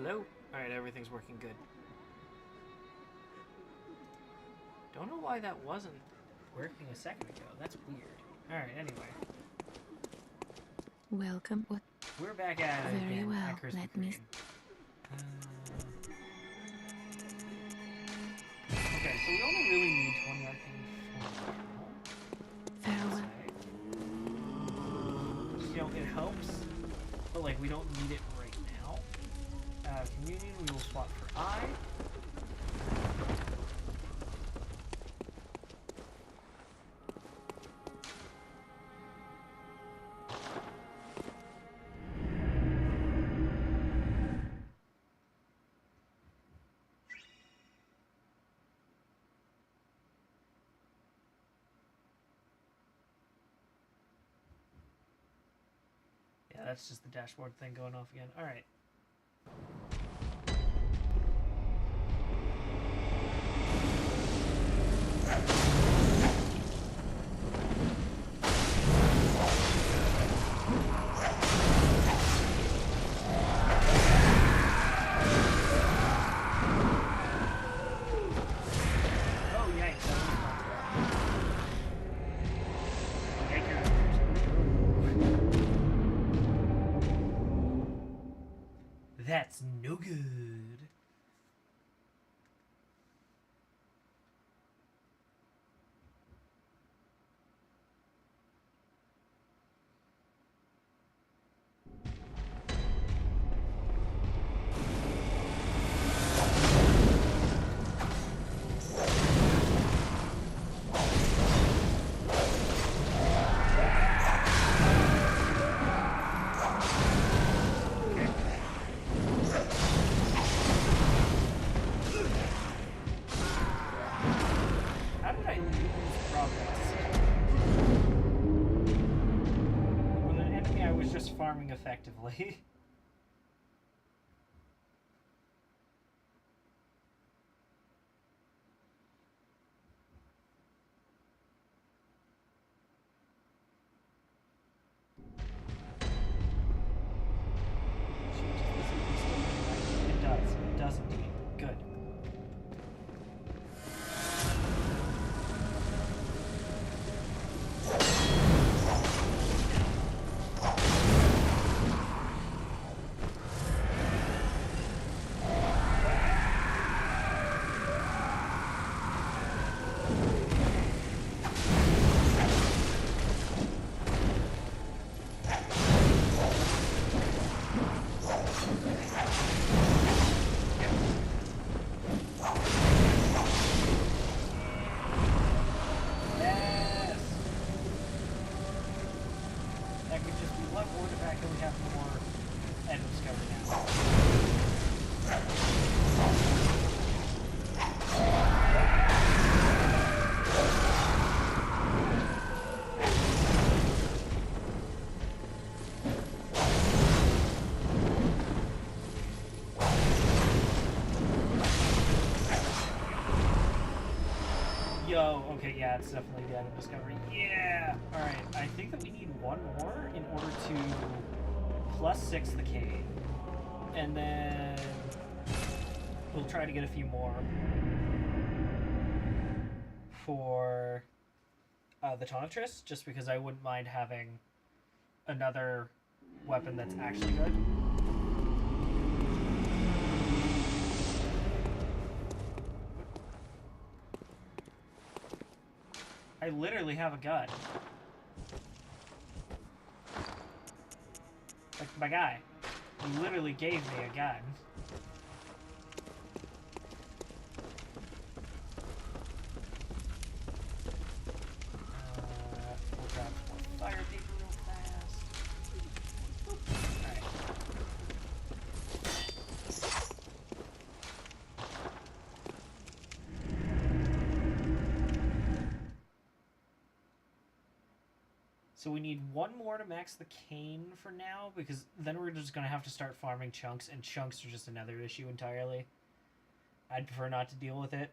Hello? Alright, everything's working good. Don't know why that wasn't working a second ago. That's weird. Alright, anyway. Welcome. What? We're back at it Very again well. at Krispy Let me. Kreme. Okay, so we only really need 20 arcane for now. Farewell. You know, it helps, but like we don't need it right now. Communion, we will swap for I. Yeah, that's just the dashboard thing going off again. Alright. Oh, yikes. That's no good. How did I lose progress? With an enemy I was just farming effectively. It does. It does indeed. Good. Yes! That could just be luck or the fact that we have more items discovered now. Yo, okay, yeah, it's definitely the item discovery. Yeah! Alright, I think that we need one more in order to +6 the cane. And then we'll try to get a few more for the Tonitrus, just because I wouldn't mind having another weapon that's actually good. I literally have a gun. Like, my guy. He literally gave me a gun. We'll grab some more fire paper real fast. Alright. So we need one more to max the cane for now, because then we're just going to have to start farming chunks, and chunks are just another issue entirely. I'd prefer not to deal with it.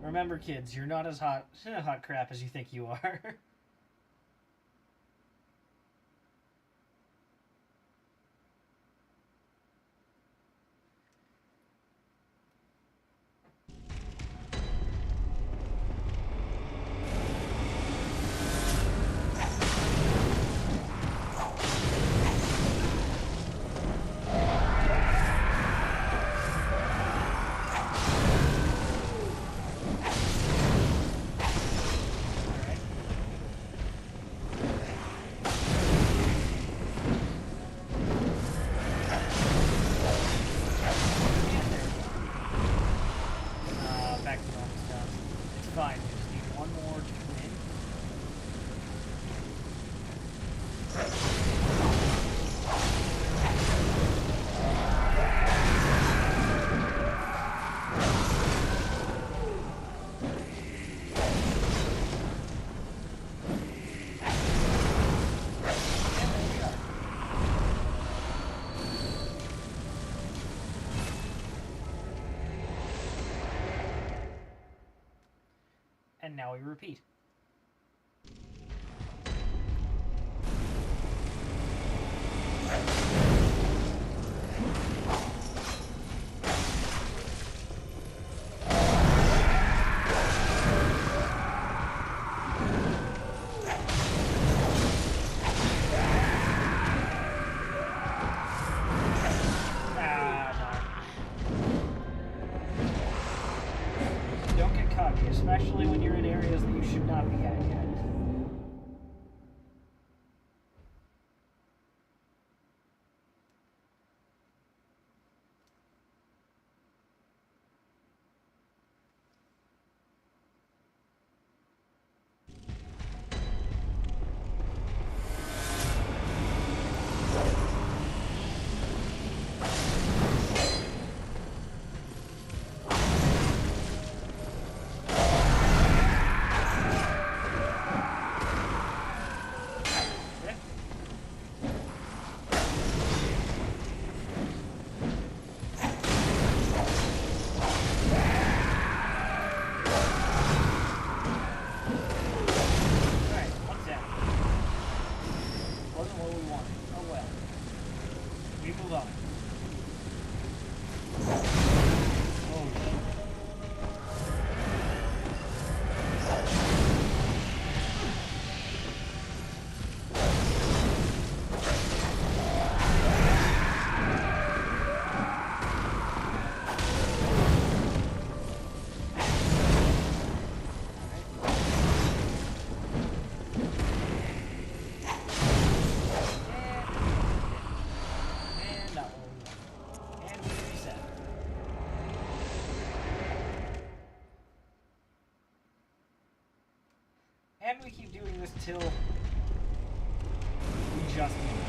Remember, kids, you're not as hot crap as you think you are. And now we repeat. Especially when you're in areas that you should not be at yet. And we keep doing this till we just need it.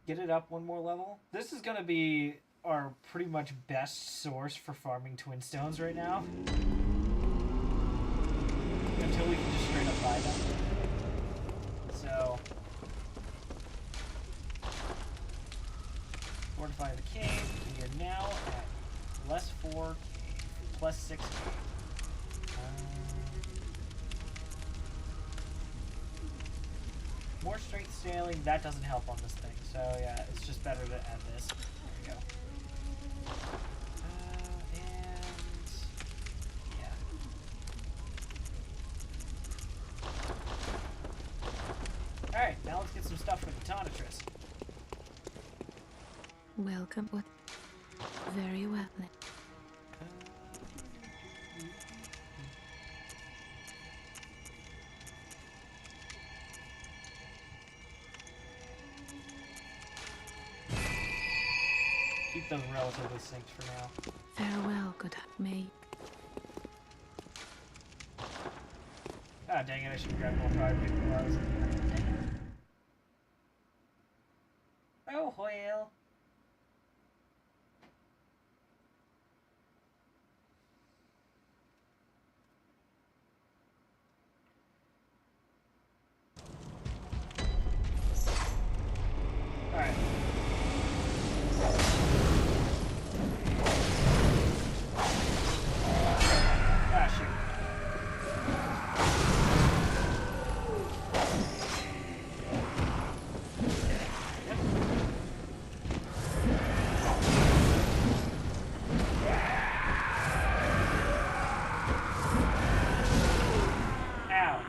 Get it up one more level. This is gonna be our pretty much best source for farming twin stones right now. Until we can just straight up buy them. So fortify the cave. We are now at +4 cave, +6 cave. more straight sailing. That doesn't help on this thing. So yeah, it's just better to add this. There we go. And yeah. All right, now let's get some stuff for the Tonitrus. Welcome. What? Very well. Keep them relatively synced for now. Farewell, good me. Ah, dang it, I should have grabbed more fire while I was in here. Oh, well. Alright. Ah, shoot. Ow.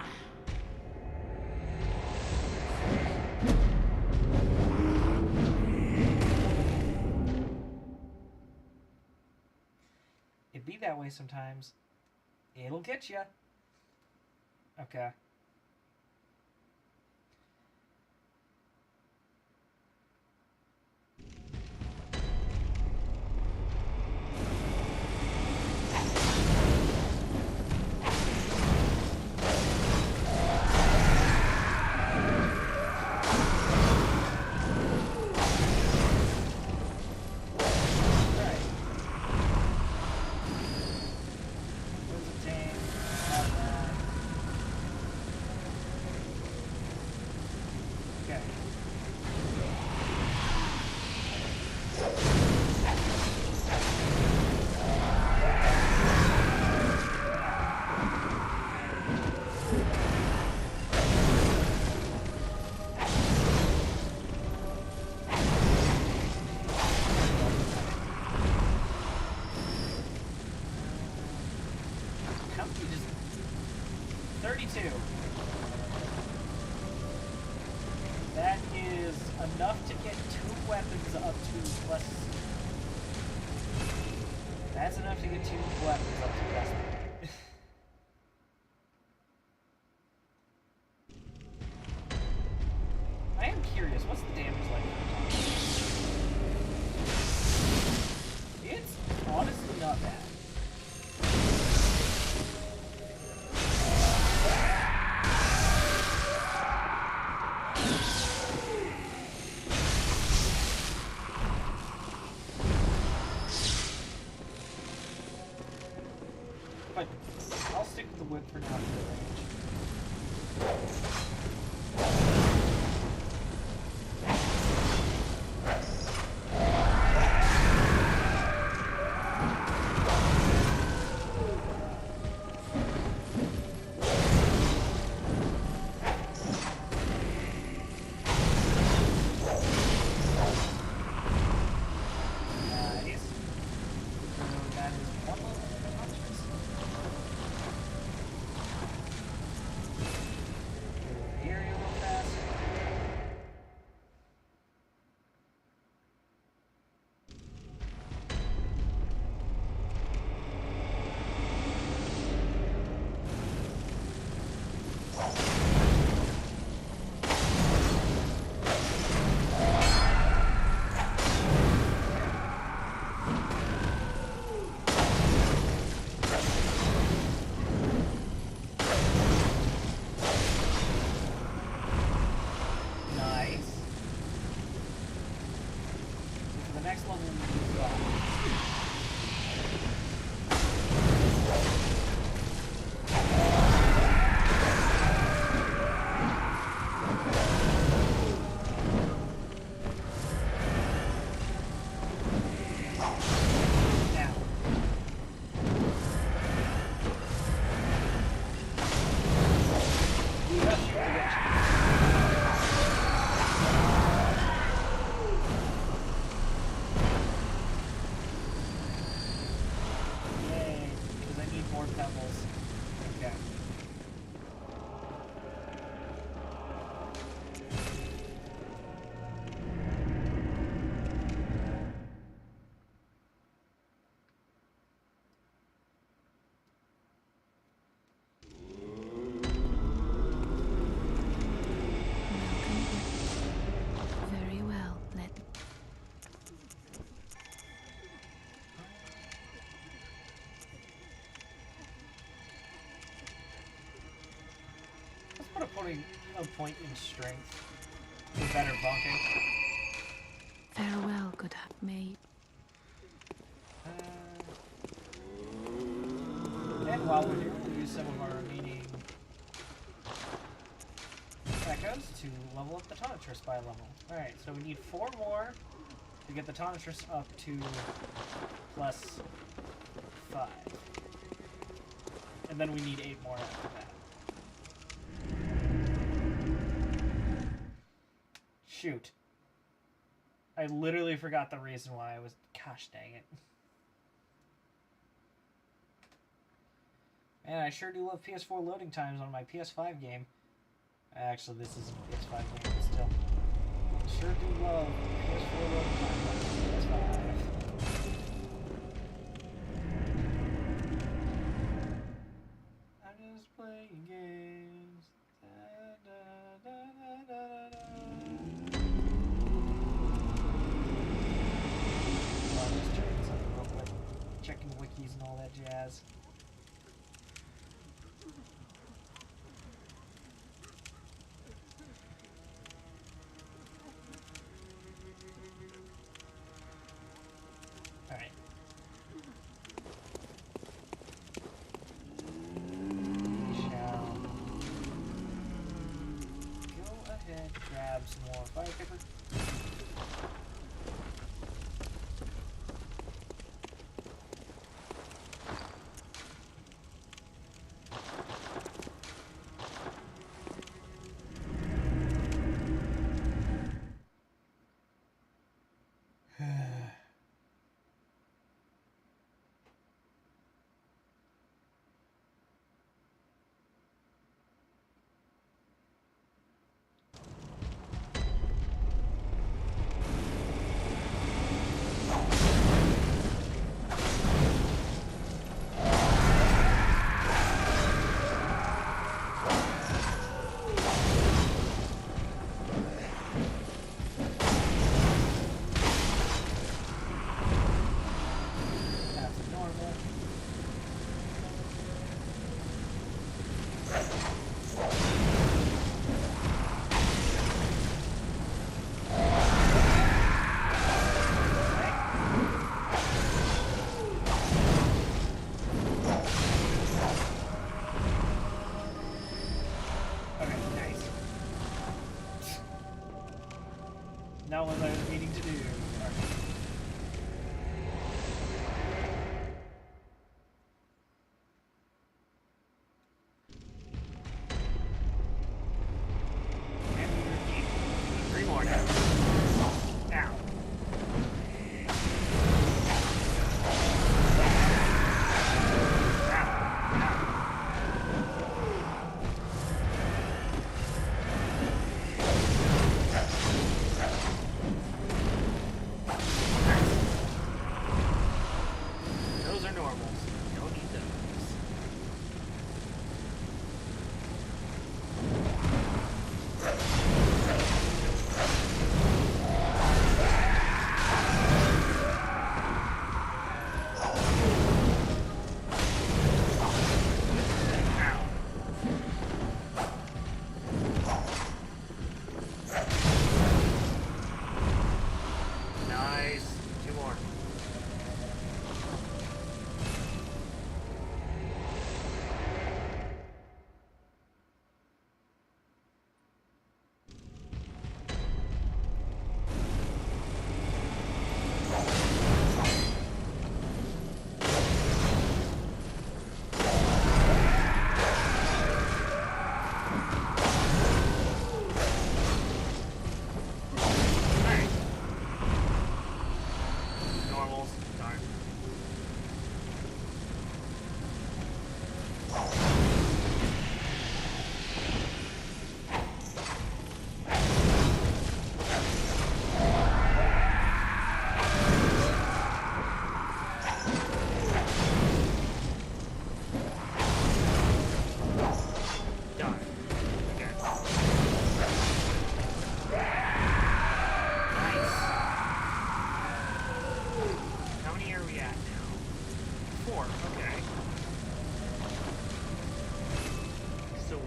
It be that way sometimes. It'll get you. Okay. Alright. Where's the tame? Not that. Okay. Company just 32. That is enough to get 2 weapons up to plus. That's enough to get 2 weapons up to plus. I am curious, what's the damage like for the It's honestly not bad. But I'll stick with the whip for now for the range. Nice. So that is 1 level of Tonitrus. Here. pebbles. Okay. Welcome. Very well. Let's put a point in strength for better bunking. Farewell, good maid. And while we're here, we'll use some of our remaining echoes to level up the Tonitrus by a level. Alright, so we need 4 more to get the Tonitrus up to plus 5. And then we need 8 more after that. Shoot. I literally forgot the reason why I was... Gosh dang it. Man, I sure do love PS4 loading times on my PS5 game. Actually, this isn't a PS5 game, but still. I sure do love PS4 loading times on my PS5. I'm just playing games. Da, da, da, da, da, da. Oh, I'm just checking something real quick. Checking wikis and all that jazz. Alright. Shall go ahead, grab some more fire paper.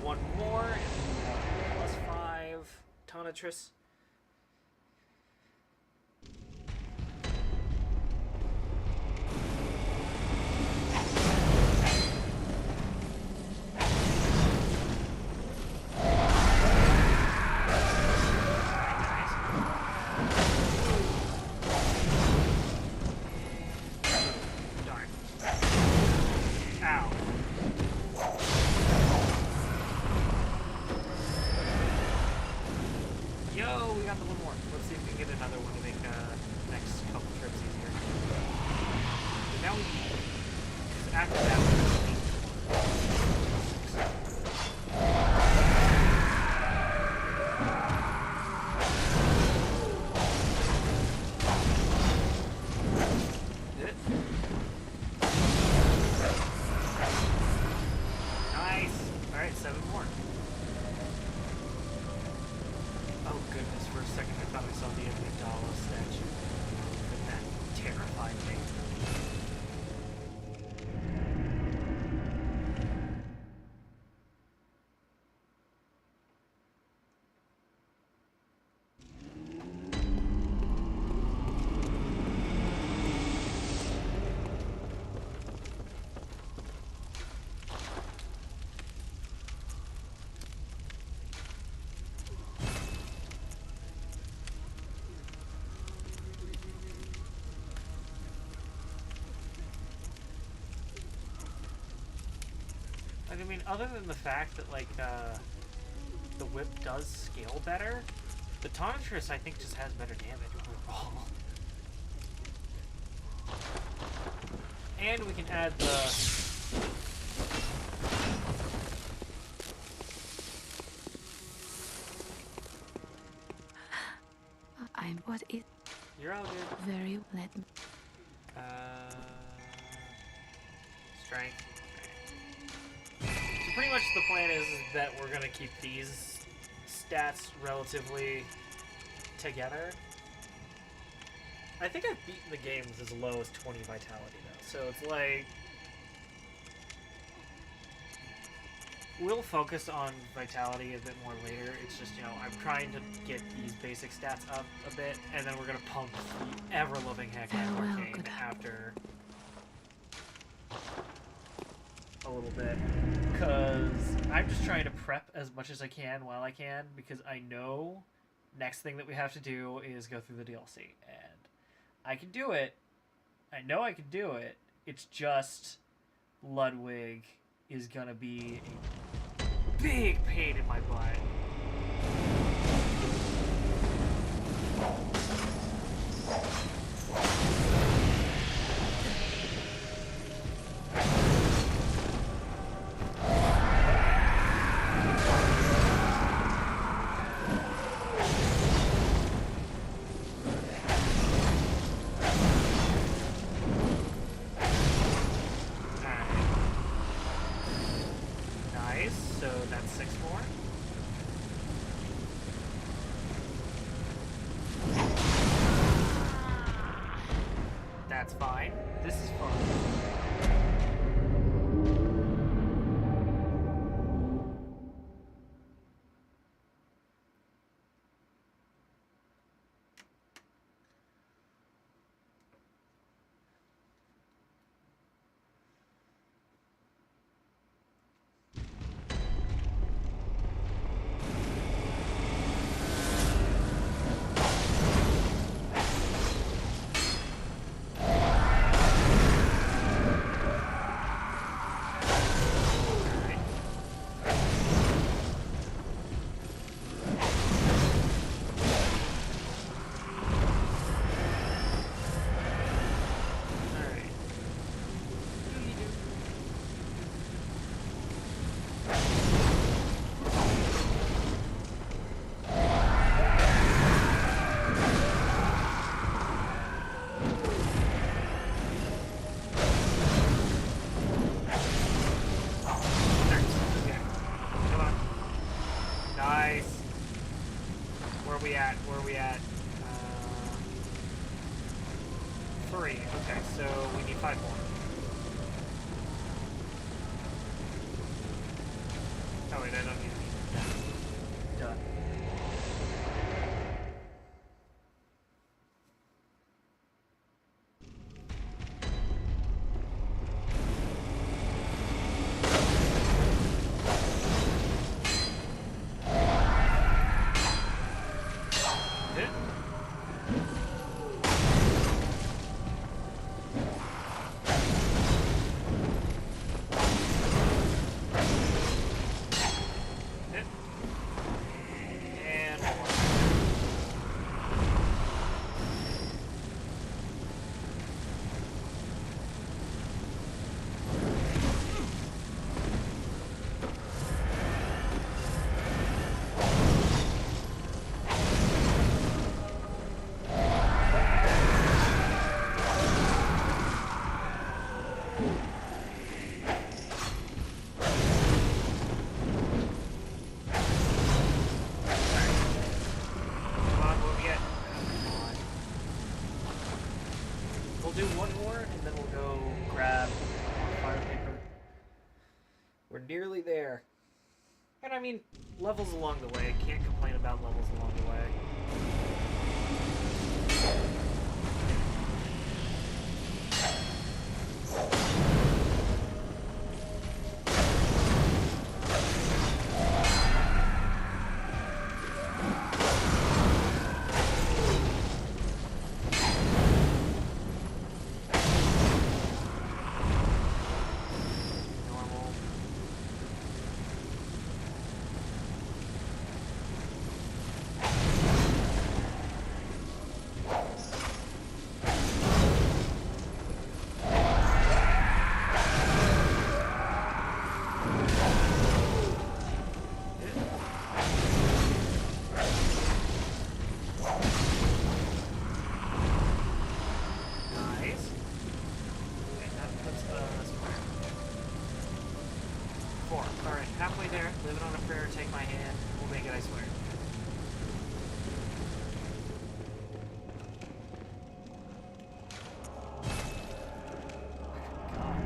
one more, and plus 5 Tonitrus. I mean, other than the fact that, like, the whip does scale better, the Tonitrus, I think, just has better damage overall. And we can add the... What is... You're all good. Very... Let me... Strength. Pretty much the plan is that we're gonna keep these stats relatively together. I think I've beaten the games as low as 20 vitality though, so it's like we'll focus on vitality a bit more later. It's just, you know, I'm trying to get these basic stats up a bit, and then we're gonna pump the ever-loving heck out of Arcane after a little bit, because I'm just trying to prep as much as I can while I can, because I know next thing that we have to do is go through the DLC, and I can do it. I know I can do it. It's just Ludwig is gonna be a big pain in my butt. That's fine. This is fun. Where are we at? 3. Okay, so we need 5 more. Oh wait, I don't need to be done. Hit. Hit. And one more. Come on, what we get? Come on. We'll do one more, and then we'll go grab more fire paper. We're nearly there. And I mean, levels along the way. Can't complain about levels along the way. Normal. Nice. Okay, that's square. 4. Alright, halfway there. Living on a prayer, take my hand. We'll make it, I swear. God.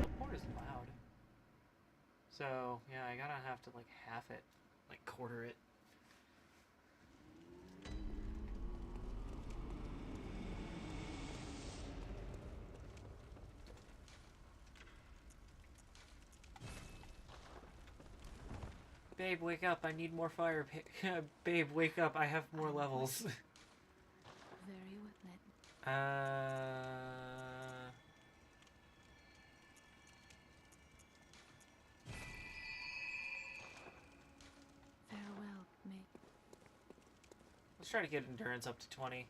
The port is loud. So, yeah, I gotta have to, like, half it. Like, quarter it. Babe, wake up. I need more fire. Babe, wake up. I have more levels. Very well then. Farewell, mate. Let's try to get endurance up to 20.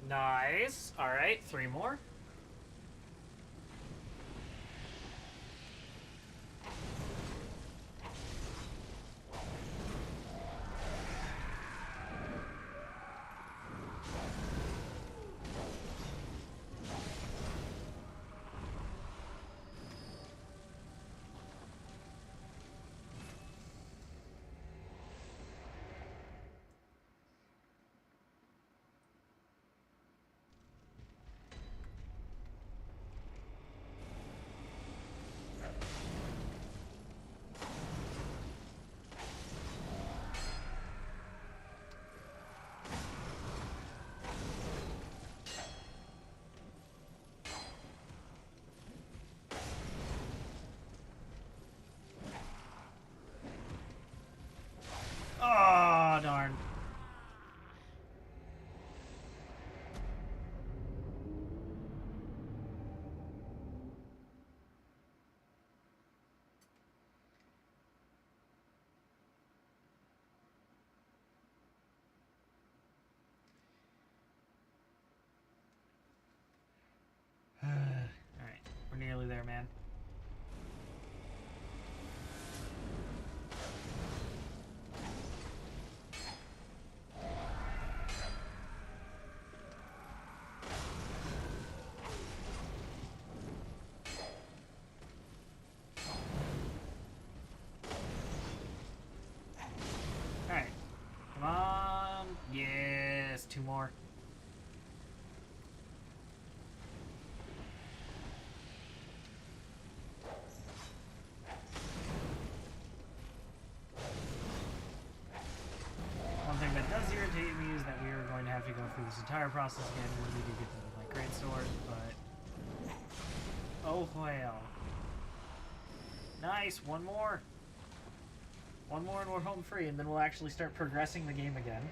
Nice. Alright, 3 more. nearly there, man. Alright. Come on. Yes, 2 more. One thing that does irritate me is that we are going to have to go through this entire process again when we do get to my greatsword, but... Oh, well. Nice, 1 more. 1 more and we're home free, and then we'll actually start progressing the game again.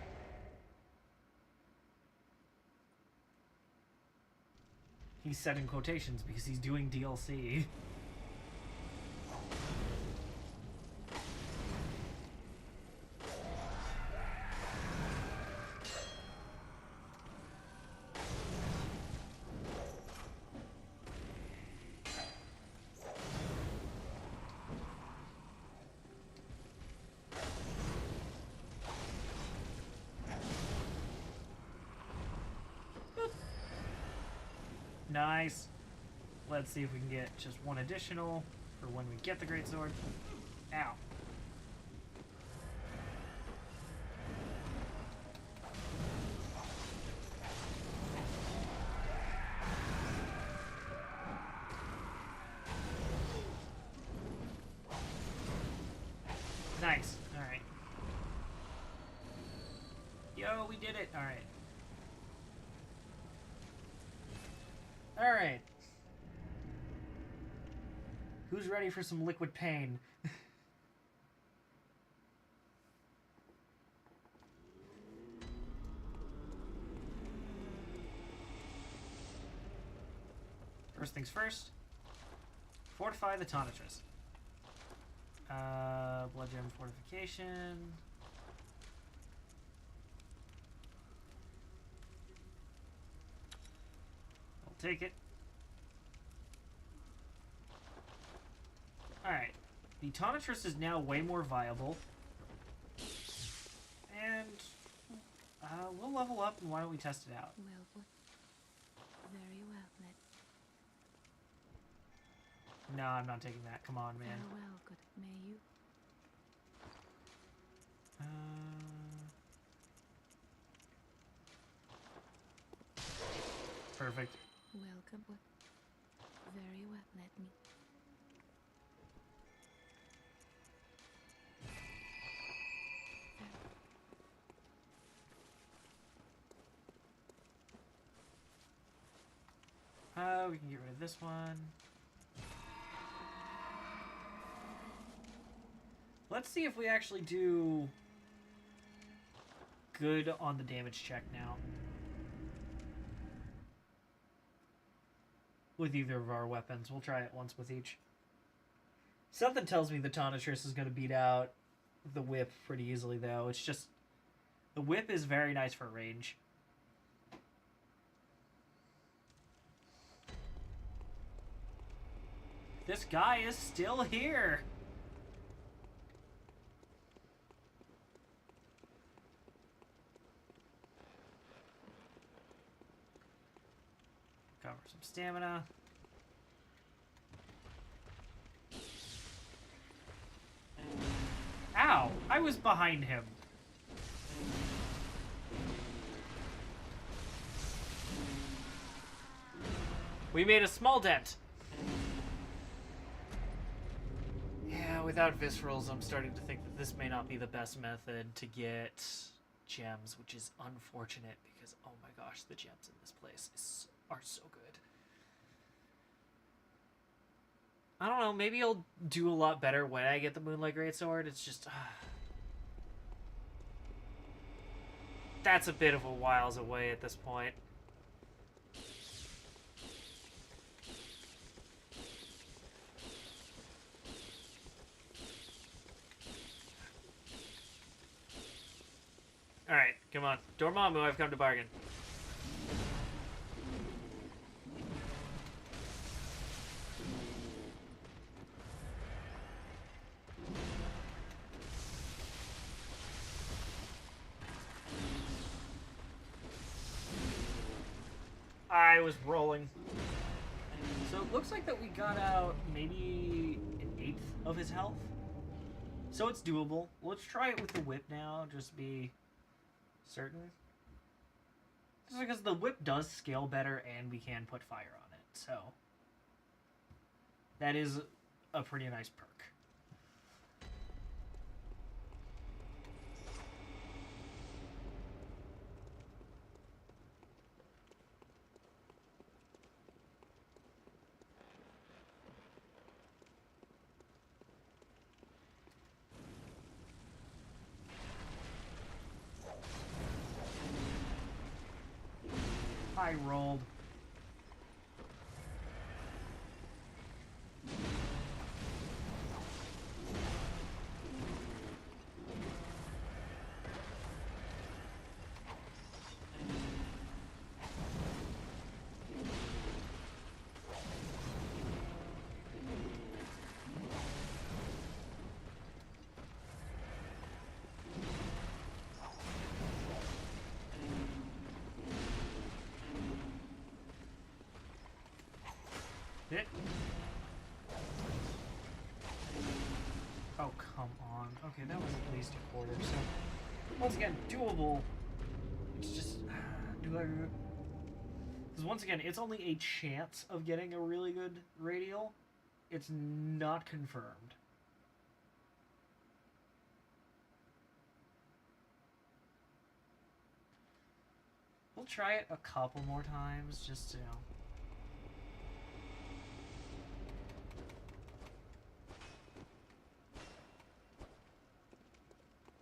He's said in quotations because he's doing DLC. Nice. Let's see if we can get just 1 additional for when we get the greatsword. Ow. Nice. Alright. Yo, we did it. Alright. Alright. Who's ready for some liquid pain? First things first. Fortify the Tonitrus. Blood gem fortification. I'll take it. Alright. The Tonitrus is now way more viable. And we'll level up, and why don't we test it out? Well put. Very well, Ned. No, I'm not taking that. Come on, man. Farewell, good may you. Perfect. Welcome, but very well, let me. We can get rid of this one. Let's see if we actually do good on the damage check now. With either of our weapons. We'll try it once with each. Something tells me the Tonitrus is going to beat out the whip pretty easily, though. It's just... the whip is very nice for range. This guy is still here! Cover some stamina. Ow! I was behind him. We made a small dent. Yeah, without viscerals, I'm starting to think that this may not be the best method to get gems, which is unfortunate because, oh my gosh, the gems in this place are so good. I don't know, maybe I'll do a lot better when I get the Moonlight Greatsword. It's just... that's a bit of a whiles away at this point. Alright, come on. Dormammu, I've come to bargain. I was rolling. So it looks like that we got out maybe an eighth of his health. So it's doable. Let's try it with the whip now, just to be certain. Just because the whip does scale better and we can put fire on it, so that is a pretty nice perk. I rolled. Hit. Oh, come on. Okay, that was at least a quarter, so once again, doable. It's just, do I... Because once again, it's only a chance of getting a really good radial. It's not confirmed. We'll try it a couple more times, just to, you know.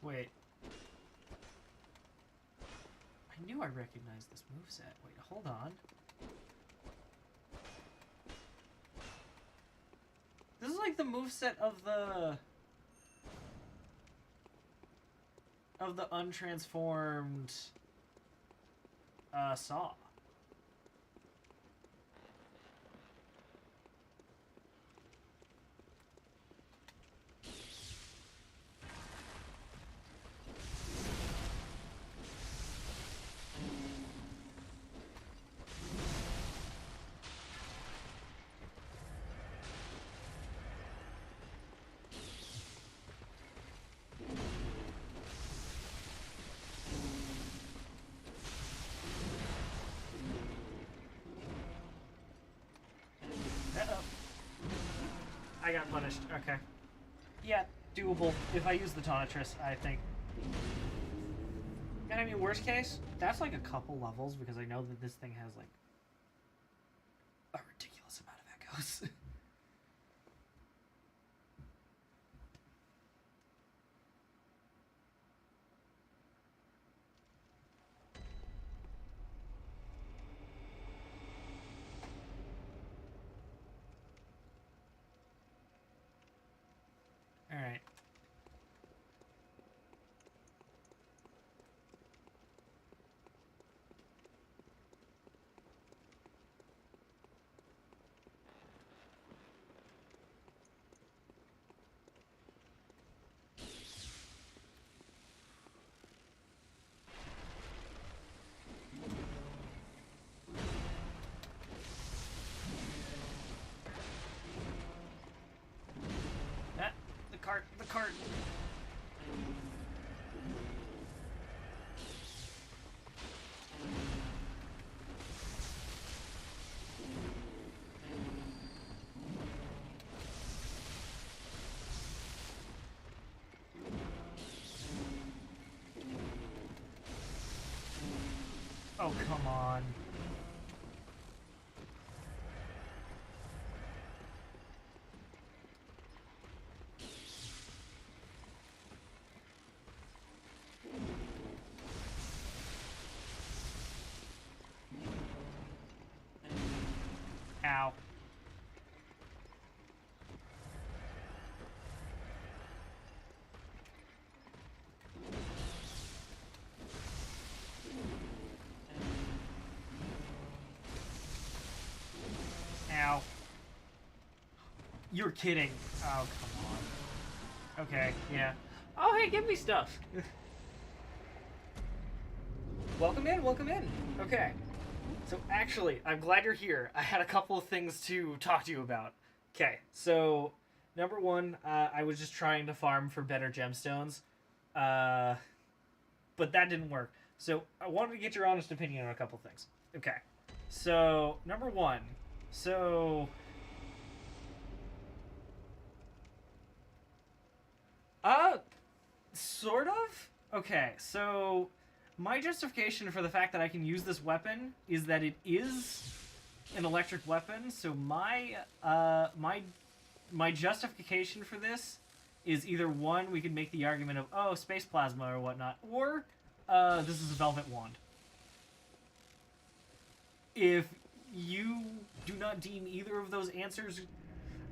Wait. I knew I recognized this moveset. Wait, hold on. This is like the moveset of the untransformed Saw. I got punished. Okay. Yeah, doable. If I use the Tonitrus, I think. And I mean, worst case, that's like a couple levels because I know that this thing has like a ridiculous amount of echoes. All right. The cart. Oh, come on. Ow. Ow. You're kidding. Oh, come on. Okay, yeah. Oh, hey, give me stuff. Welcome in, welcome in. Okay. So actually, I'm glad you're here. I had a couple of things to talk to you about. Okay, so number one, I was just trying to farm for better gemstones, uh, but that didn't work. So I wanted to get your honest opinion on a couple things. Okay, so number one, so uh, sort of. Okay, so my justification for the fact that I can use this weapon is that it is an electric weapon. So my justification for this is either one, we could make the argument of space plasma or whatnot, or this is a velvet wand. If you do not deem either of those answers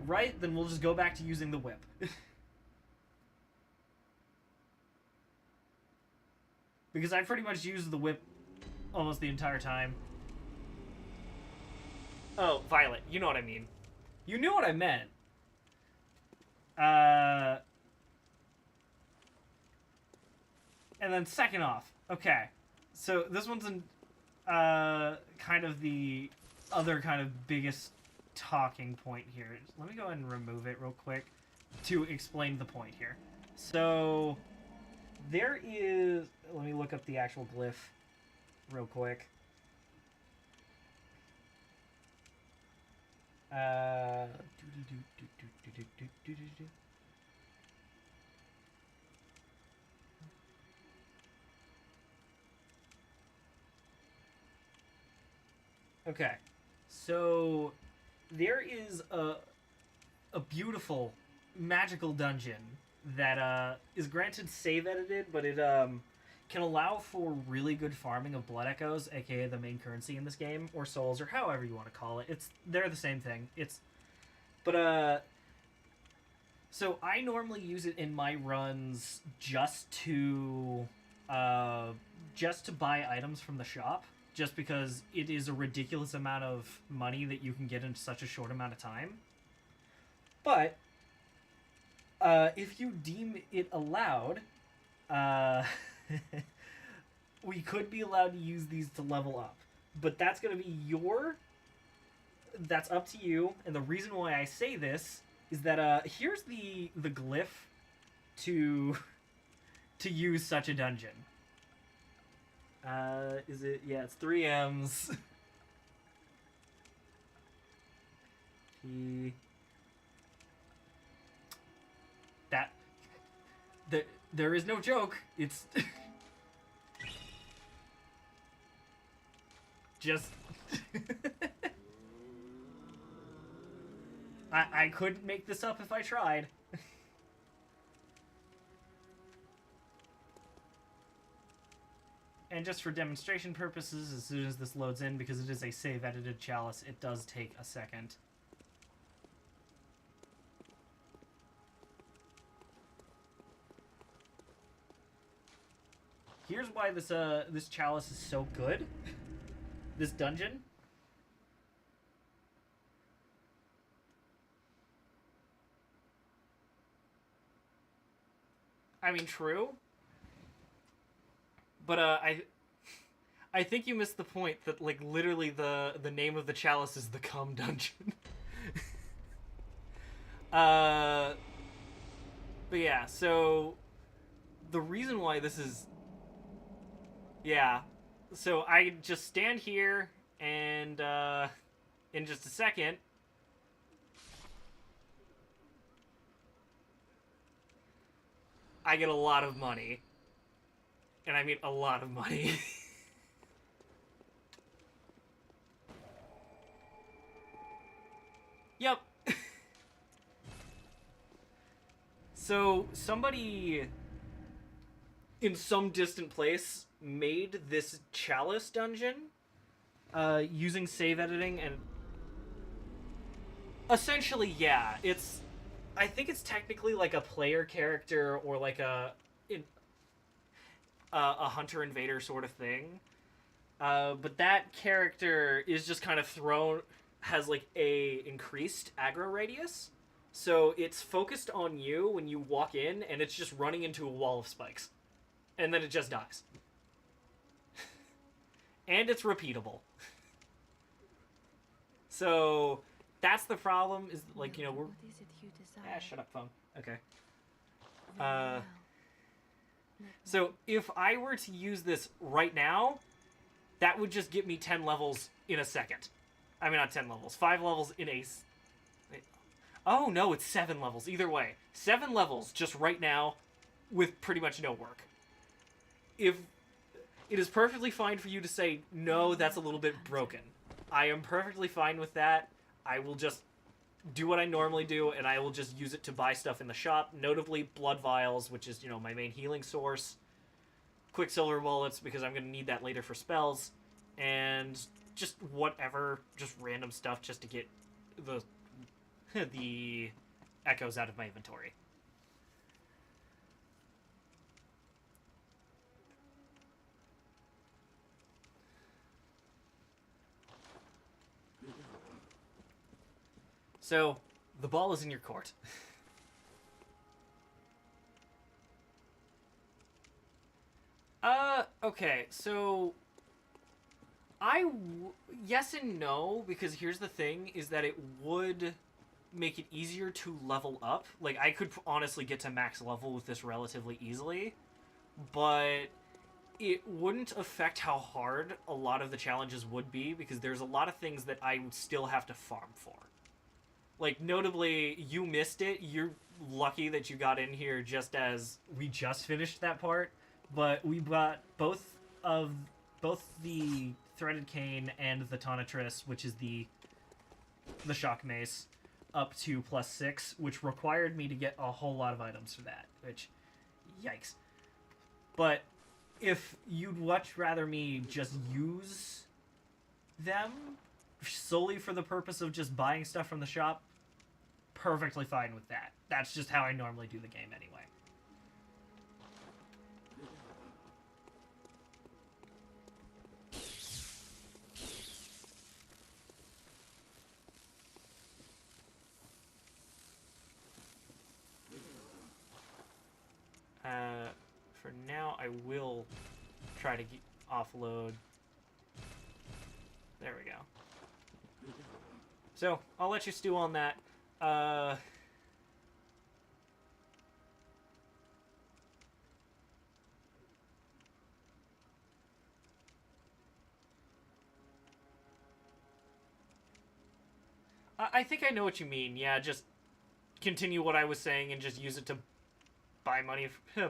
right, then we'll just go back to using the whip. Because I pretty much used the whip almost the entire time. Oh, Violet, you know what I mean. You knew what I meant. And then second off, okay. So this one's in kind of the other kind of biggest talking point here. Let me go ahead and remove it real quick to explain the point here. So there is, let me look up the actual glyph real quick. Okay, so there is a beautiful magical dungeon that is granted save edited, but it can allow for really good farming of blood echoes, aka the main currency in this game, or souls, or however you want to call it. They're the same thing. So I normally use it in my runs just to buy items from the shop, just because it is a ridiculous amount of money that you can get in such a short amount of time. But if you deem it allowed, we could be allowed to use these to level up. But that's going to be that's up to you. And the reason why I say this is that here's the glyph to use such a dungeon. Is it? Yeah, it's 3 M's. There is no joke. It's just I couldn't make this up if I tried. And just for demonstration purposes, as soon as this loads in, because it is a save edited chalice, it does take a second. Here's why this chalice is so good. This dungeon. I mean, true. But I think you missed the point that, like, literally the name of the chalice is the Cum Dungeon. But yeah, so the reason why this is, yeah, so I just stand here and in just a second, I get a lot of money. And I mean a lot of money. Yep. So somebody in some distant place made this chalice dungeon using save editing, and essentially, yeah, I think it's technically like a player character or like a hunter invader sort of thing, but that character is just kind of has like a increased aggro radius, so it's focused on you when you walk in, and it's just running into a wall of spikes, and then it just dies. And it's repeatable. So that's the problem. Is like, you know, Now, we're what is it you desire? shut up, phone. Okay. Very well. Let me- So if I were to use this right now, that would just get me 10 levels in a second. I mean, not 10 levels, 5 levels in a. Wait. Oh no, it's 7 levels. Either way, 7 levels just right now, with pretty much no work. If it is perfectly fine for you to say no, that's a little bit broken. I am perfectly fine with that. I will just do what I normally do, and I will just use it to buy stuff in the shop, notably blood vials, which is, you know, my main healing source, quicksilver bullets, because I'm going to need that later for spells, and just whatever, just random stuff just to get the the echoes out of my inventory. So, the ball is in your court. Okay, so yes and no, because here's the thing, is that it would make it easier to level up. Like, I could honestly get to max level with this relatively easily, but it wouldn't affect how hard a lot of the challenges would be, because there's a lot of things that I would still have to farm for. Like, notably, you missed it. You're lucky that you got in here just as we just finished that part, but we bought both the threaded cane and the tonitrus, which is the shock mace, up to +6, which required me to get a whole lot of items for that, which, yikes. But if you'd much rather me just use them solely for the purpose of just buying stuff from the shop, perfectly fine with that. That's just how I normally do the game anyway. For now, I will try to offload. There we go. So, I'll let you stew on that. I think I know what you mean. Yeah, just continue what I was saying and just use it to buy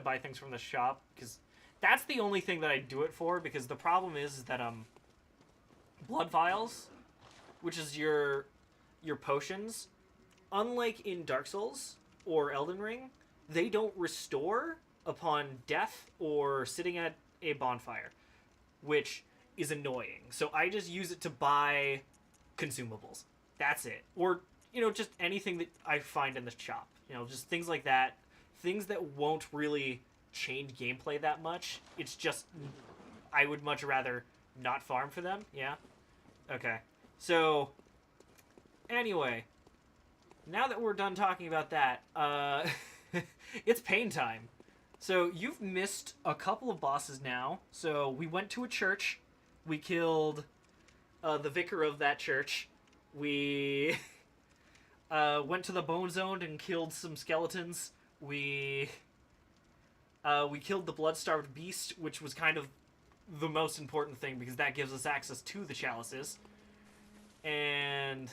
buy things from the shop, because that's the only thing that I do it for. Because the problem is that blood vials, which is your potions, unlike in Dark Souls or Elden Ring, they don't restore upon death or sitting at a bonfire, which is annoying. So I just use it to buy consumables. That's it. Or, you know, just anything that I find in the shop. You know, just things like that. Things that won't really change gameplay that much. It's just, I would much rather not farm for them. Yeah? Okay. So, anyway, now that we're done talking about that, it's pain time. So, you've missed a couple of bosses now. So, we went to a church. We killed the vicar of that church. We went to the bone zone and killed some skeletons. We killed the blood-starved beast, which was kind of the most important thing, because that gives us access to the chalices. And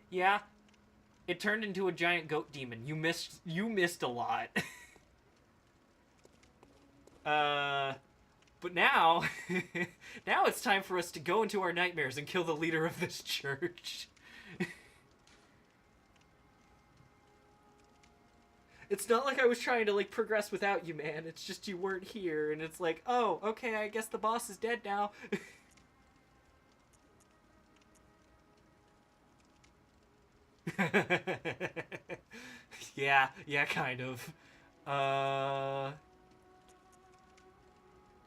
yeah, it turned into a giant goat demon. You missed a lot. But now, now it's time for us to go into our nightmares and kill the leader of this church. It's not like I was trying to, like, progress without you, man. It's just you weren't here, and it's like, oh, okay, I guess the boss is dead now. Yeah, kind of.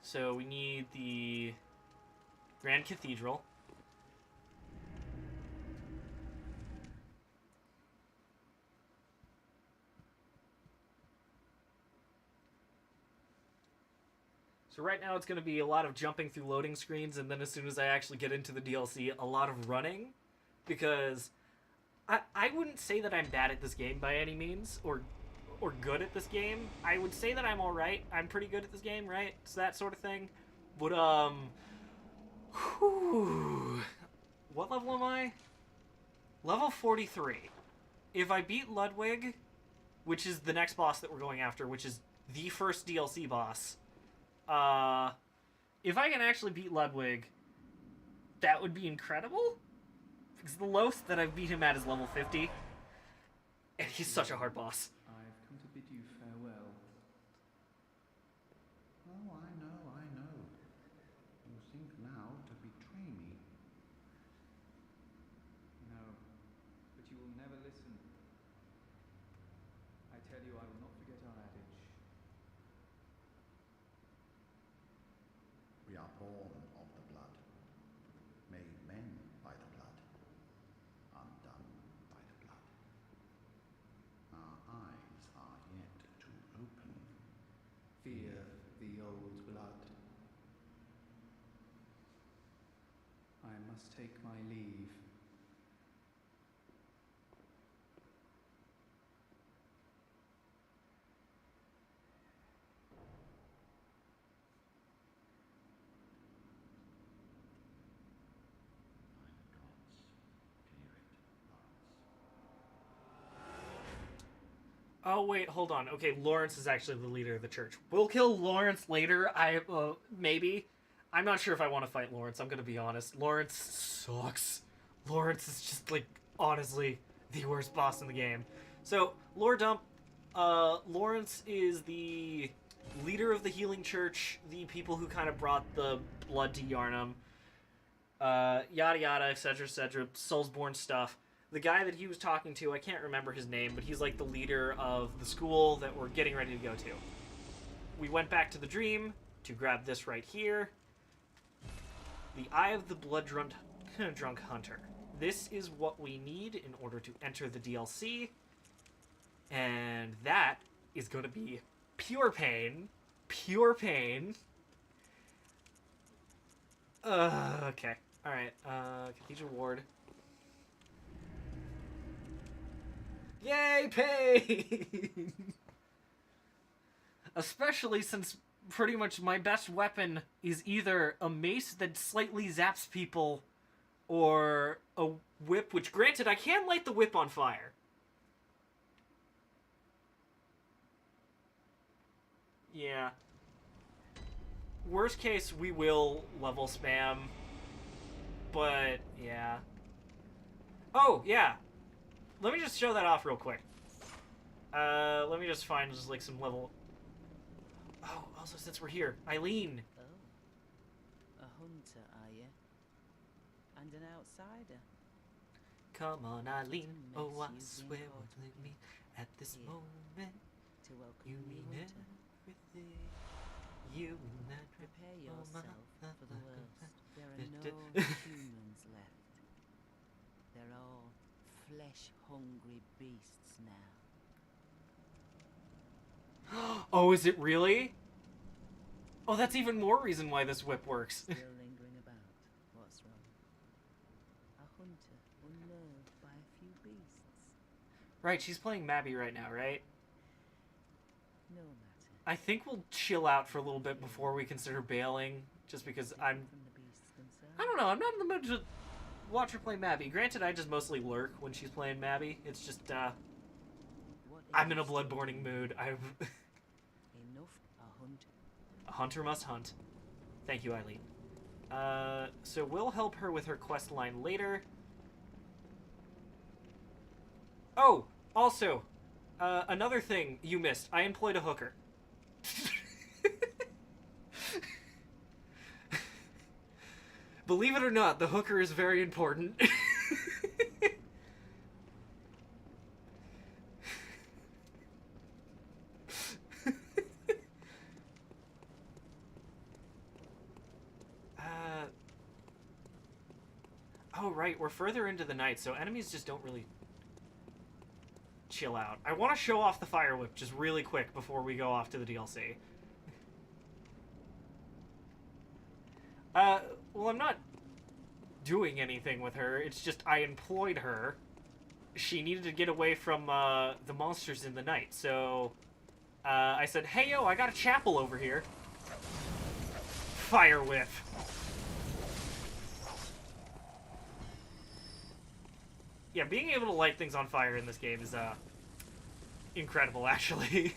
So we need the Grand Cathedral. So right now it's going to be a lot of jumping through loading screens, and then as soon as I actually get into the DLC, a lot of running, because I wouldn't say that I'm bad at this game by any means, or good at this game. I would say that I'm alright. I'm pretty good at this game, right? It's that sort of thing. But, whew, what level am I? Level 43. If I beat Ludwig, which is the next boss that we're going after, which is the first DLC boss, if I can actually beat Ludwig, that would be incredible. Because the lowest that I've beat him at is level 50. And he's such a hard boss. I've come to bid you farewell. Oh, I know. You think now to betray me. No, but you will never listen. I tell you, I will not forget our adage. We are born of the blood, made men by the blood, undone by the blood. Our eyes are yet to open. Fear the old blood. I must take my leave. Oh, wait, hold on. Okay, Lawrence is actually the leader of the church. We'll kill Lawrence later. Maybe. I'm not sure if I want to fight Lawrence, I'm gonna be honest. Lawrence sucks. Lawrence is just, like, honestly, the worst boss in the game. So, lore dump. Lawrence is the leader of the healing church, the people who kind of brought the blood to Yarnum. Yada yada, etc., etc., Soulsborne stuff. The guy that he was talking to, I can't remember his name, but he's like the leader of the school that we're getting ready to go to. We went back to the dream to grab this right here. The Eye of the Blood-Drunk Hunter. This is what we need in order to enter the DLC. And that is going to be pure pain. Pure pain. Okay. Alright, Cathedral Ward. Yay, pain! Especially since pretty much my best weapon is either a mace that slightly zaps people or a whip, which granted, I can light the whip on fire. Yeah. Worst case, we will level spam. But, yeah. Oh, yeah. Let me just show that off real quick. Let me just find just like some level... Oh, also since we're here, Eileen. Oh, a hunter, are you? And an outsider? Come on, Eileen. What Oh, I makes you swear important with me at this here moment. To welcome You me, mean hunter. everything. You and that. Prepare Oh, my yourself for the worst. There are no humans left. They're all flesh-hungry beasts now. Oh, is it really? Oh, that's even more reason why this whip works. Still lingering about. What's wrong? A hunter unnerved by a few beasts. Right, she's playing Mabby right now, right? No matter. I think we'll chill out for a little bit before we consider bailing, just because I'm... From the beast's concern. I don't know, I'm not in the mood to watch her play Mabby. Granted, I just mostly lurk when she's playing Mabby. It's just, What I'm in a is bloodborning mood. enough a hunter? A hunter must hunt. Thank you, Eileen. So we'll help her with her quest line later. Oh, also, another thing you missed. I employed a hooker. Believe it or not, the hooker is very important. Oh, right, we're further into the night, so enemies just don't really chill out. I want to show off the fire whip just really quick before we go off to the DLC. Well, I'm not doing anything with her. It's just I employed her. She needed to get away from the monsters in the night, so I said, "Hey, yo, I got a chapel over here." Fire whip. Yeah, being able to light things on fire in this game is incredible, actually.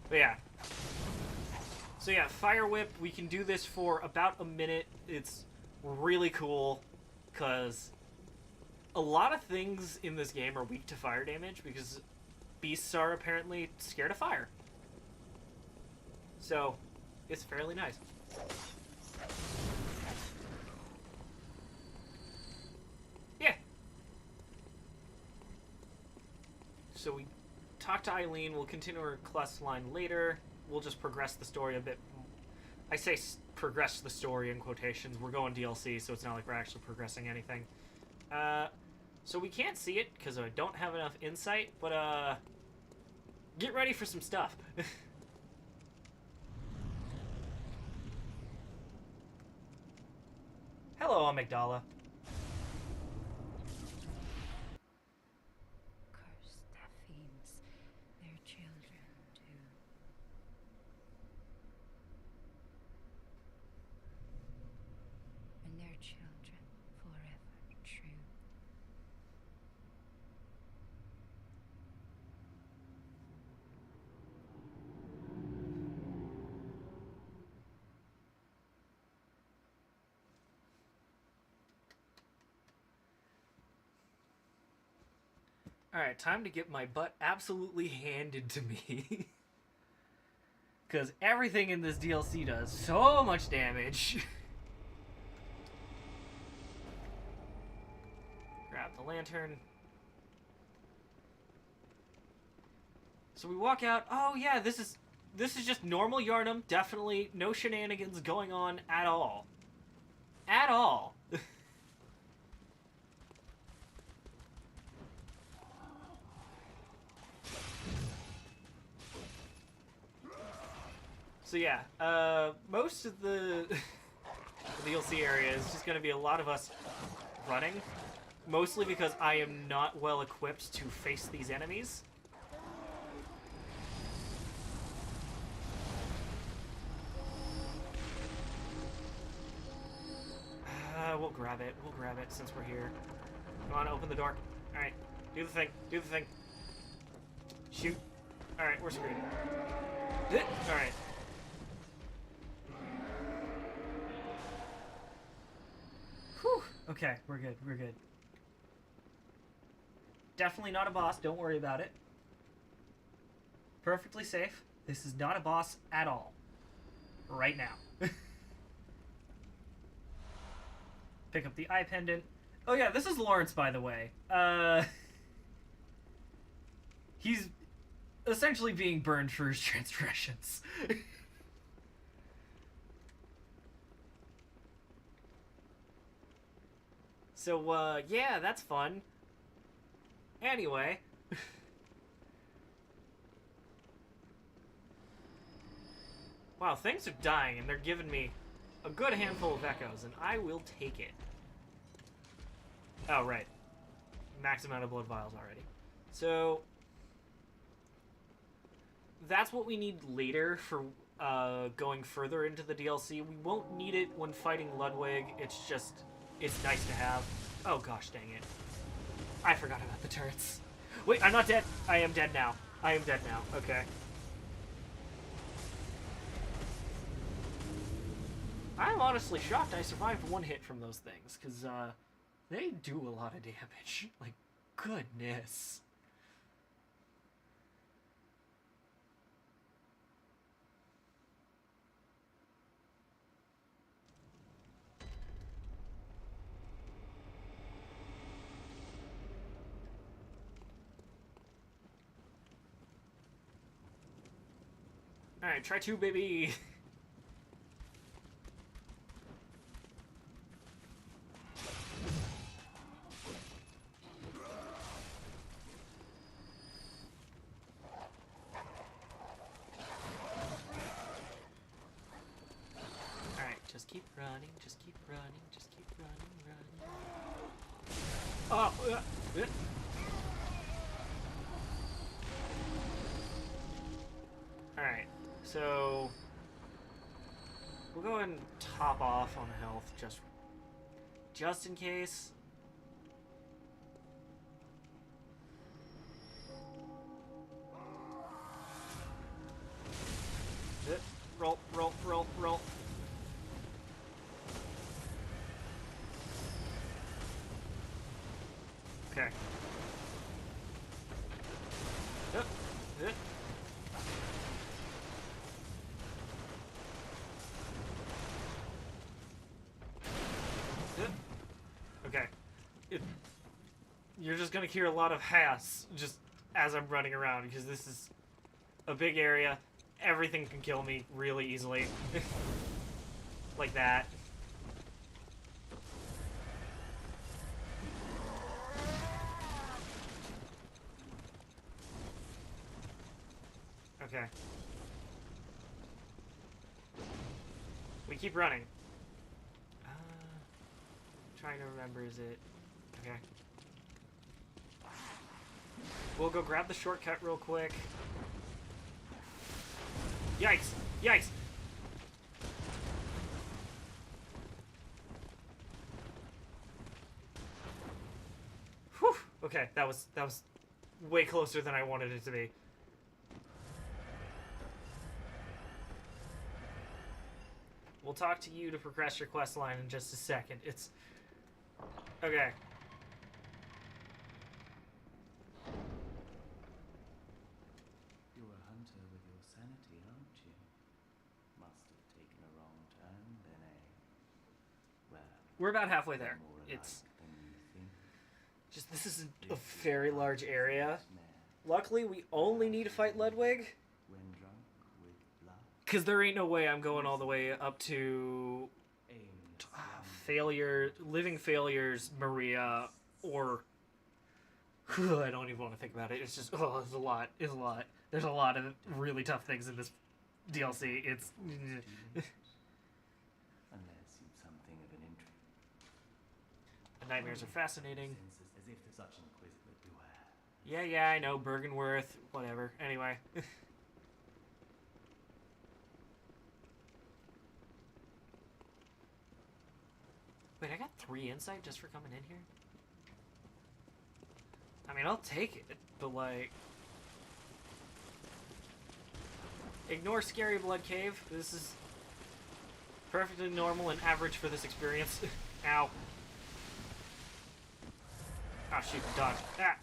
But yeah. So yeah, Fire Whip, we can do this for about a minute. It's really cool, because a lot of things in this game are weak to fire damage, because beasts are apparently scared of fire. So, it's fairly nice. Yeah. So we talk to Eileen, we'll continue our quest line later. We'll just progress the story a bit. I say progress the story in quotations. We're going DLC, so it's not like we're actually progressing anything. So we can't see it because I don't have enough insight, but get ready for some stuff. Hello, Amygdala. Cursed Taphians, their children too. And their children forever true. Alright, time to get my butt absolutely handed to me. Because everything in this DLC does so much damage. Grab the lantern. So we walk out. Oh yeah, this is just normal Yharnam. Definitely no shenanigans going on at all. At all. So yeah, most of the DLC area is just going to be a lot of us running. Mostly because I am not well equipped to face these enemies. We'll grab it. We'll grab it since we're here. Come on, open the door. Alright, do the thing. Do the thing. Shoot. Alright, we're screwed. Alright. Whew. Okay, we're good. We're good. Definitely not a boss. Don't worry about it. Perfectly safe. This is not a boss at all. Right now. Pick up the eye pendant. Oh yeah, this is Lawrence, by the way. He's essentially being burned for his transgressions. So, yeah, that's fun. Anyway. Wow, things are dying, and they're giving me a good handful of echoes, and I will take it. Oh, right. Max amount of blood vials already. So, that's what we need later for going further into the DLC. We won't need it when fighting Ludwig. It's just, it's nice to have. Oh gosh, dang it. I forgot about the turrets. Wait, I'm not dead. I am dead now. I am dead now. Okay. I'm honestly shocked I survived one hit from those things, because they do a lot of damage. Like, goodness. Alright, try two, baby. running, just keep running, just keep running, running. Oh! Alright, so we'll go ahead and top off on health just in case. Roll, roll, roll, roll. Okay. Okay. You're just gonna hear a lot of hass just as I'm running around because this is a big area. Everything can kill me really easily. Like that. Okay. We keep running. Trying to remember, is it... Okay. We'll go grab the shortcut real quick. Yikes! Yikes! Whew! Okay, that was way closer than I wanted it to be. We'll talk to you to progress your quest line in just a second. It's... Okay. You're a hunter with your sanity, aren't you? Must have taken a wrong turn, then, eh? Well, We're about halfway there. more It's alike than you think. just, this is a very large area. Luckily, we only need to fight Ludwig, When drunk with blood, because there ain't no way I'm going all the way up to aimless Living Failures, Maria, or... I don't even want to think about it. It's just, oh, it's a lot. It's a lot. There's a lot of really tough things in this DLC. It's... unless you've something of an intrigue. The nightmares are fascinating. Senses as if to such inquisitive beware. Yeah, I know. Bergenworth. Whatever. Anyway. Wait, I got 3 insight just for coming in here? I mean, I'll take it, but like... Ignore Scary Blood Cave. This is perfectly normal and average for this experience. Ow. Oh, shoot, dodge. Ah.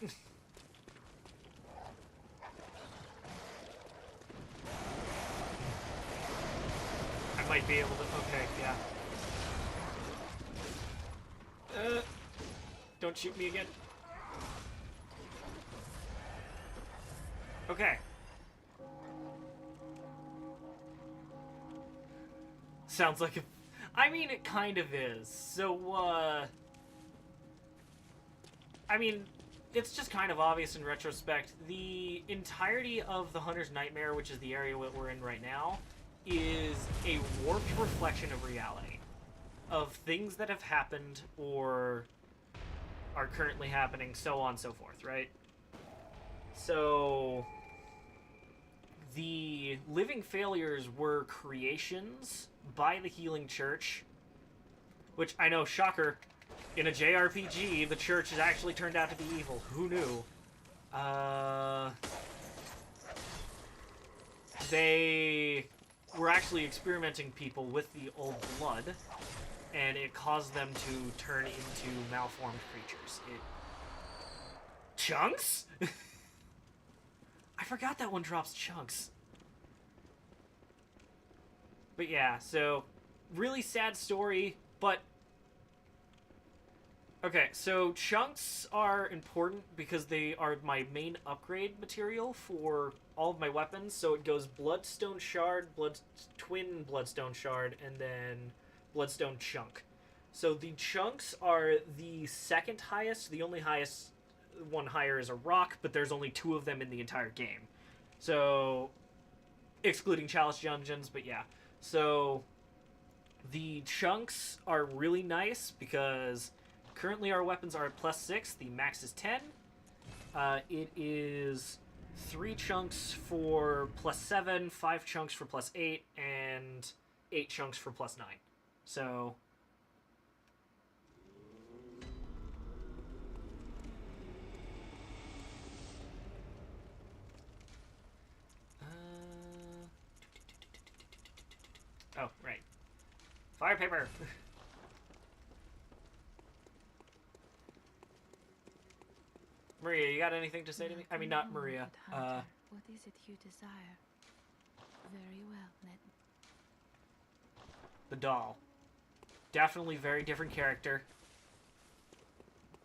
I might be able to... Okay, yeah. Don't shoot me again. Okay. Sounds like a... I mean, it kind of is. So, I mean, it's just kind of obvious in retrospect. The entirety of the Hunter's Nightmare, which is the area we're in right now, is a warped reflection of reality. Of things that have happened or are currently happening, so on and so forth, right? So... The Living Failures were creations by the Healing Church, which I know, shocker, in a JRPG, the church has actually turned out to be evil. Who knew? They were actually experimenting people with the old blood, and it caused them to turn into malformed creatures. Chunks? I forgot that one drops chunks. But yeah, so really sad story, but okay, so chunks are important because they are my main upgrade material for all of my weapons. So it goes Bloodstone Shard, Twin Bloodstone Shard, and then Bloodstone Chunk. So the chunks are the second highest. The only highest one higher is a rock, but there's only 2 of them in the entire game. So, excluding Chalice Dungeons, but yeah. So, The chunks are really nice because currently our weapons are at +6. The max is 10. It is 3 chunks for +7, 5 chunks for +8, and 8 chunks for +9. So oh, right. Fire paper! Maria, you got anything to say to me? I mean, not Maria. What is it you desire? Very well, let The doll. Definitely very different character.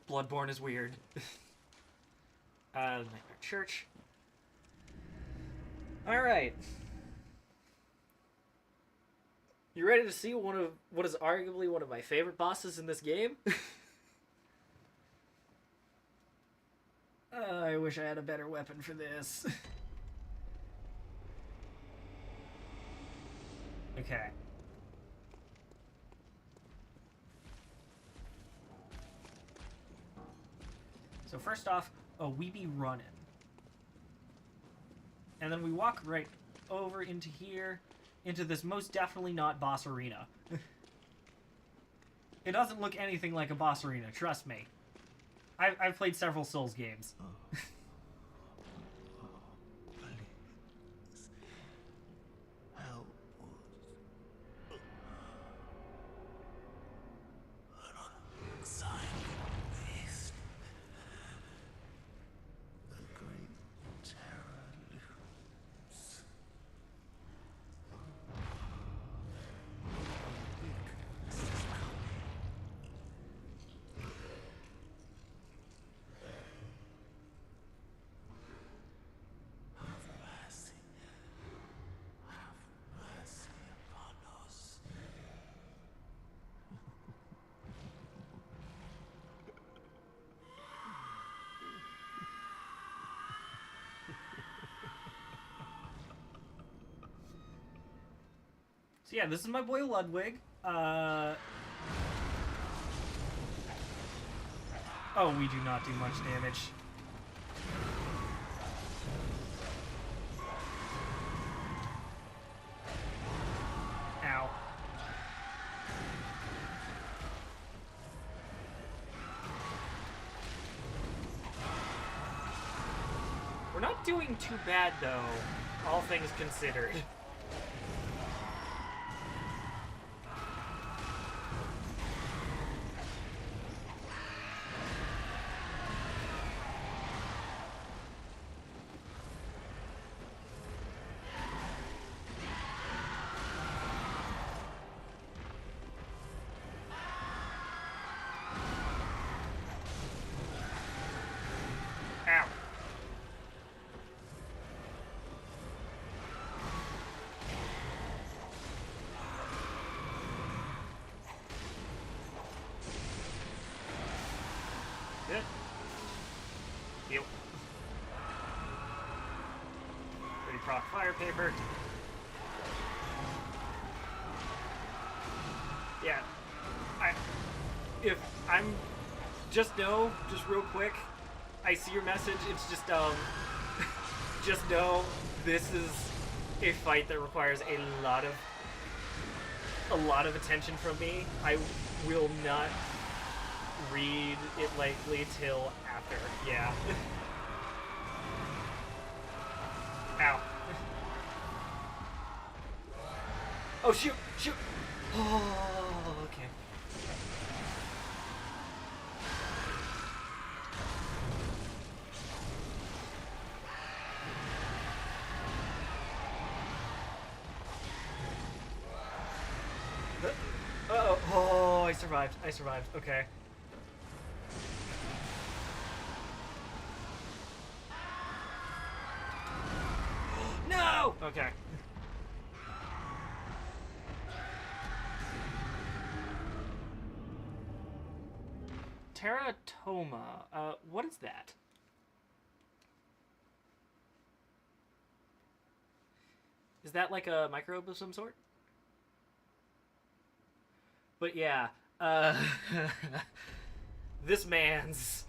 Bloodborne is weird. Nightmare Church. Alright. You ready to see what is arguably one of my favorite bosses in this game? I wish I had a better weapon for this. Okay. So first off, we be running. And then we walk right over into here, into this most definitely not boss arena. It doesn't look anything like a boss arena, trust me. I've played several Souls games. Please. Help us. An unsightly beast. The great terror looms. Weakness is coming. Have mercy. Have mercy upon us. So yeah, this is my boy Ludwig. Oh, we do not do much damage. Ow. We're not doing too bad, though, all things considered. Ow. Good. Heal. Ready proc fire paper. Yeah. If I'm just know, just real quick, I see your message, it's just just know this is a fight that requires a lot of attention from me. I will not read it likely till after. Yeah. Ow. Oh shoot! Shoot! Oh, okay. Uh-oh. Oh, I survived. I survived. Okay. No! Okay. Teratoma. What is that? Is that like a microbe of some sort? But yeah, this man's.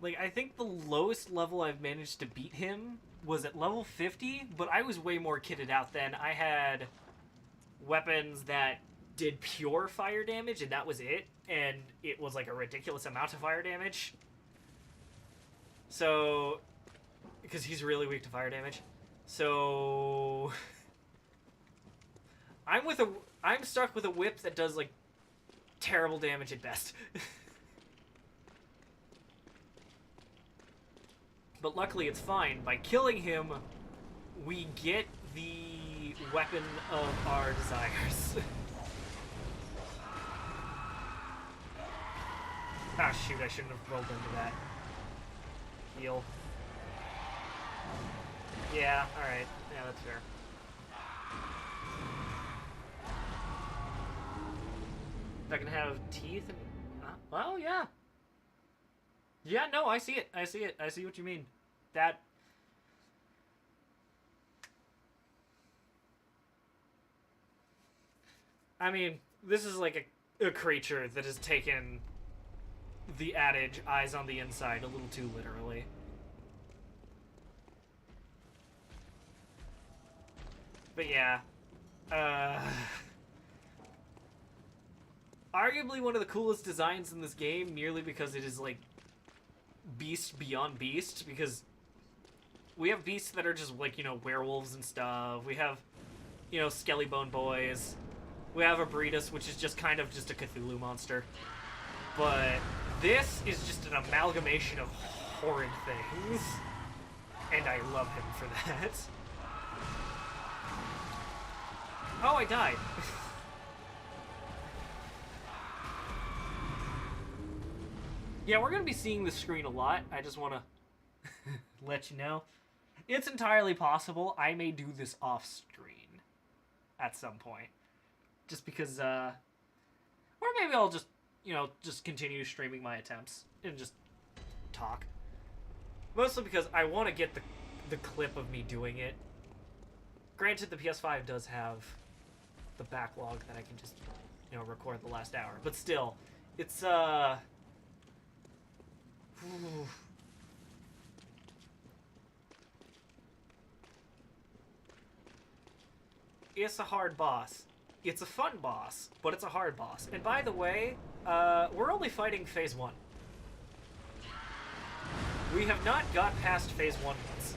Like, I think the lowest level I've managed to beat him was at level 50, but I was way more kitted out then. I had weapons that did pure fire damage, and that was it. And it was like a ridiculous amount of fire damage. So, because he's really weak to fire damage. So, I'm stuck with a whip that does like terrible damage at best. But luckily it's fine. By killing him, we get the weapon of our desires. Ah, shoot, I shouldn't have rolled into that. Heal. Yeah, alright. Yeah, that's fair. If I can have teeth and... well, yeah. Yeah, no, I see it. I see it. I see what you mean. That... I mean, this is like a creature that has taken the adage, eyes on the inside, a little too literally. But yeah. Arguably one of the coolest designs in this game, merely because it is like beast beyond beast, because we have beasts that are just like, you know, werewolves and stuff. We have, you know, Skelly Bone Boys. We have Abretus, which is just kind of just a Cthulhu monster. But this is just an amalgamation of horrid things. And I love him for that. Oh, I died. Yeah, we're going to be seeing this screen a lot. I just want to let you know. It's entirely possible I may do this off screen at some point. Just because, or maybe I'll just, you know, just continue streaming my attempts and just talk. Mostly because I want to get the clip of me doing it. Granted, the PS5 does have the backlog that I can just, you know, record the last hour. But still, it's, it's a hard boss. It's a fun boss, but it's a hard boss. And by the way, we're only fighting Phase 1. We have not got past Phase 1 once.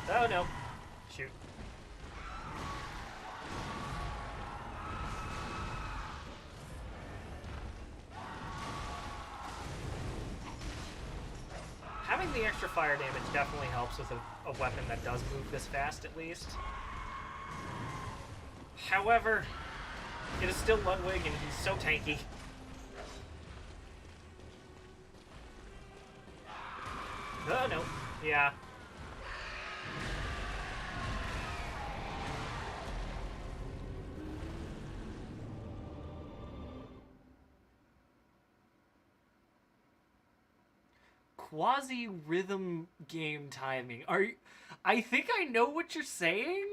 Oh no. Shoot. Having the extra fire damage definitely helps with a weapon that does move this fast, at least. However, it is still Ludwig, and he's so tanky. Oh, no. Yeah. Quasi-rhythm game timing. Are you... I think I know what you're saying.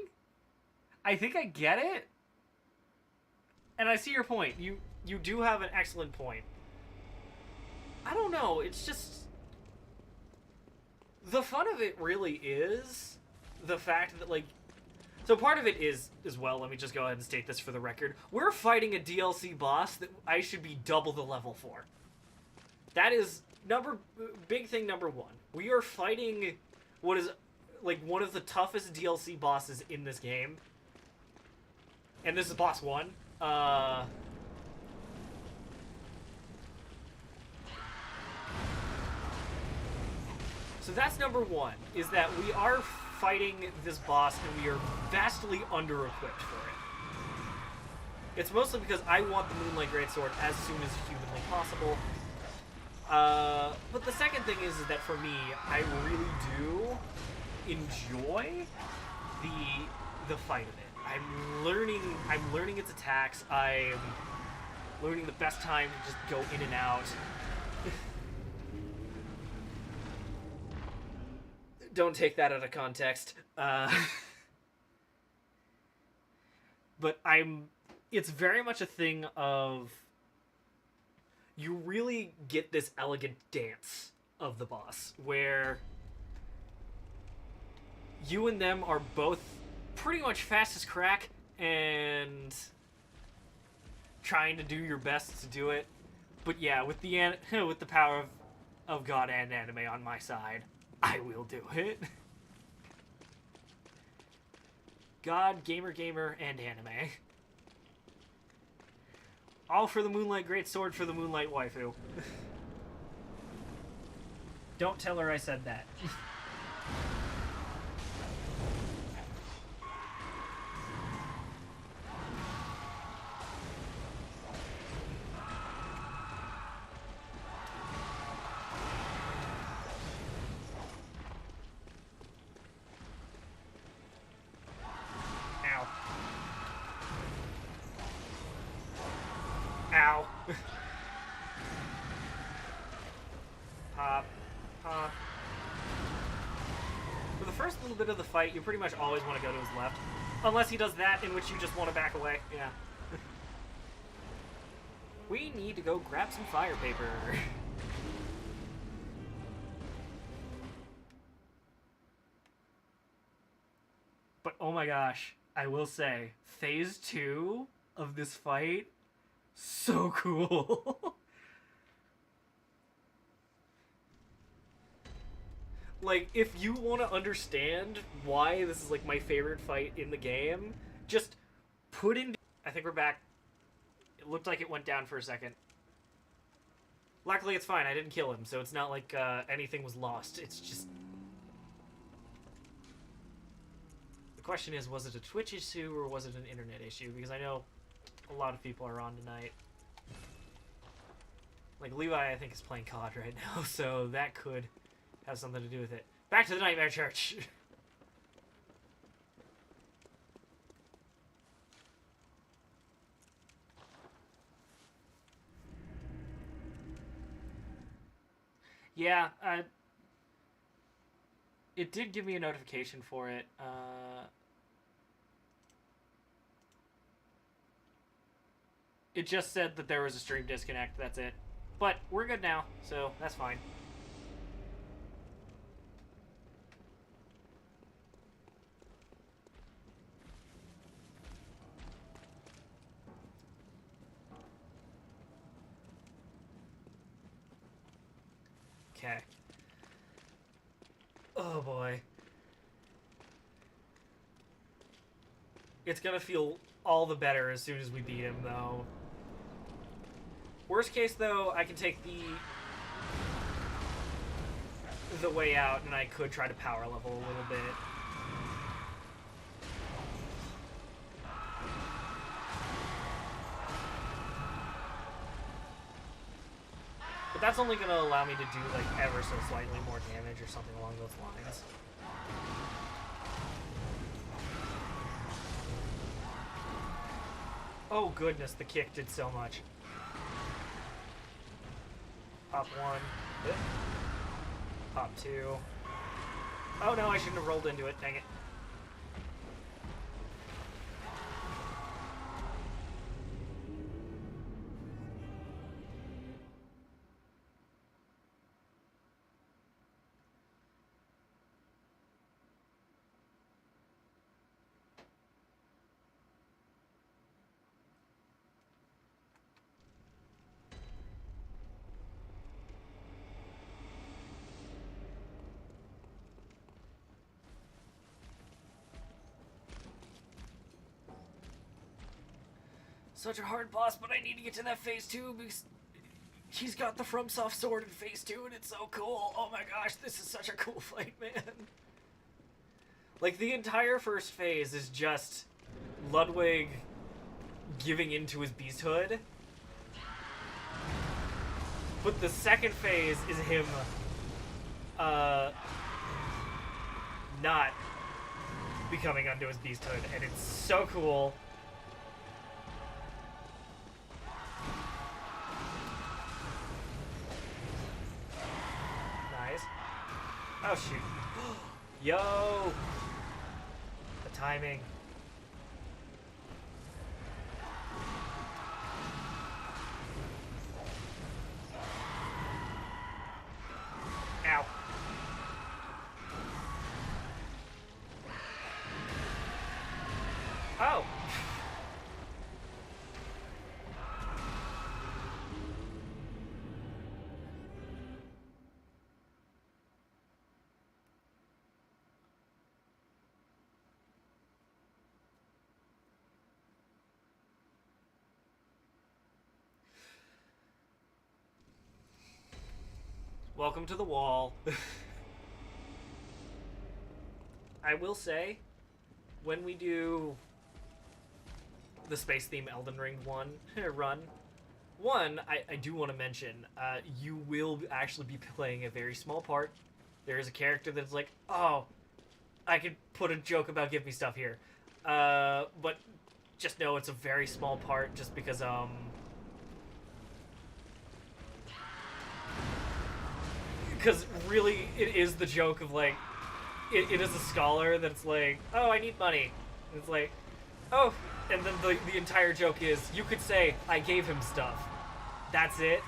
I think I get it. And I see your point. You do have an excellent point. I don't know. It's just... the fun of it really is the fact that, like... so part of it is, as well, let me just go ahead and state this for the record. We're fighting a DLC boss that I should be double the level for. That is... big thing number one. We are fighting what is like one of the toughest DLC bosses in this game. And this is boss 1. So that's number 1, is that we are fighting this boss and we are vastly under-equipped for it. It's mostly because I want the Moonlight Greatsword as soon as humanly possible. But the second thing is that for me, I really do enjoy the fight of it. I'm learning its attacks. I'm learning the best time to just go in and out. Don't take that out of context. But it's very much a thing of, you really get this elegant dance of the boss, where you and them are both pretty much fast as crack and trying to do your best to do it. But yeah, with the with the power of God and anime on my side, I will do it. God, gamer, and anime. All for the Moonlight Greatsword for the Moonlight Waifu. Don't tell her I said that. Ow. Ow. Pop. Pop. For the first little bit of the fight, you pretty much always want to go to his left. Unless he does that, in which you just want to back away. Yeah. We need to go grab some fire paper. But oh my gosh, I will say, phase 2 of this fight, so cool. Like, if you want to understand why this is like my favorite fight in the game, just put in... I think we're back. It looked like it went down for a second. Luckily it's fine, I didn't kill him, so it's not like anything was lost. It's just... The question is, was it a Twitch issue or was it an internet issue? Because I know a lot of people are on tonight. Like, Levi, I think, is playing COD right now, so that could have something to do with it. Back to the Nightmare Church! Yeah, it did give me a notification for it. It just said that there was a stream disconnect, that's it. But we're good now, so that's fine. Okay. Oh boy. It's gonna feel all the better as soon as we beat him, though. Worst case, though, I can take the way out, and I could try to power level a little bit. But that's only going to allow me to do, like, ever so slightly more damage or something along those lines. Oh goodness, the kick did so much. Pop 1. Pop 2. Oh no, I shouldn't have rolled into it, dang it. Such a hard boss, but I need to get to that phase 2 because he's got the FromSoft sword in phase 2 and it's so cool. Oh my gosh, this is such a cool fight, man. Like, the entire first phase is just Ludwig giving into his beasthood. But the second phase is him, not becoming unto his beasthood, and it's so cool. Nice. Oh shoot. Yo! The timing. Ow. Oh! Welcome to the wall. I will say, when we do the space theme Elden Ring run, I do want to mention, you will actually be playing a very small part. There is a character that's like, oh, I could put a joke about give me stuff here. But just know it's a very small part just because, because really it is the joke of like, it is a scholar that's like, oh, I need money. And it's like, oh, and then the entire joke is, you could say, I gave him stuff. That's it.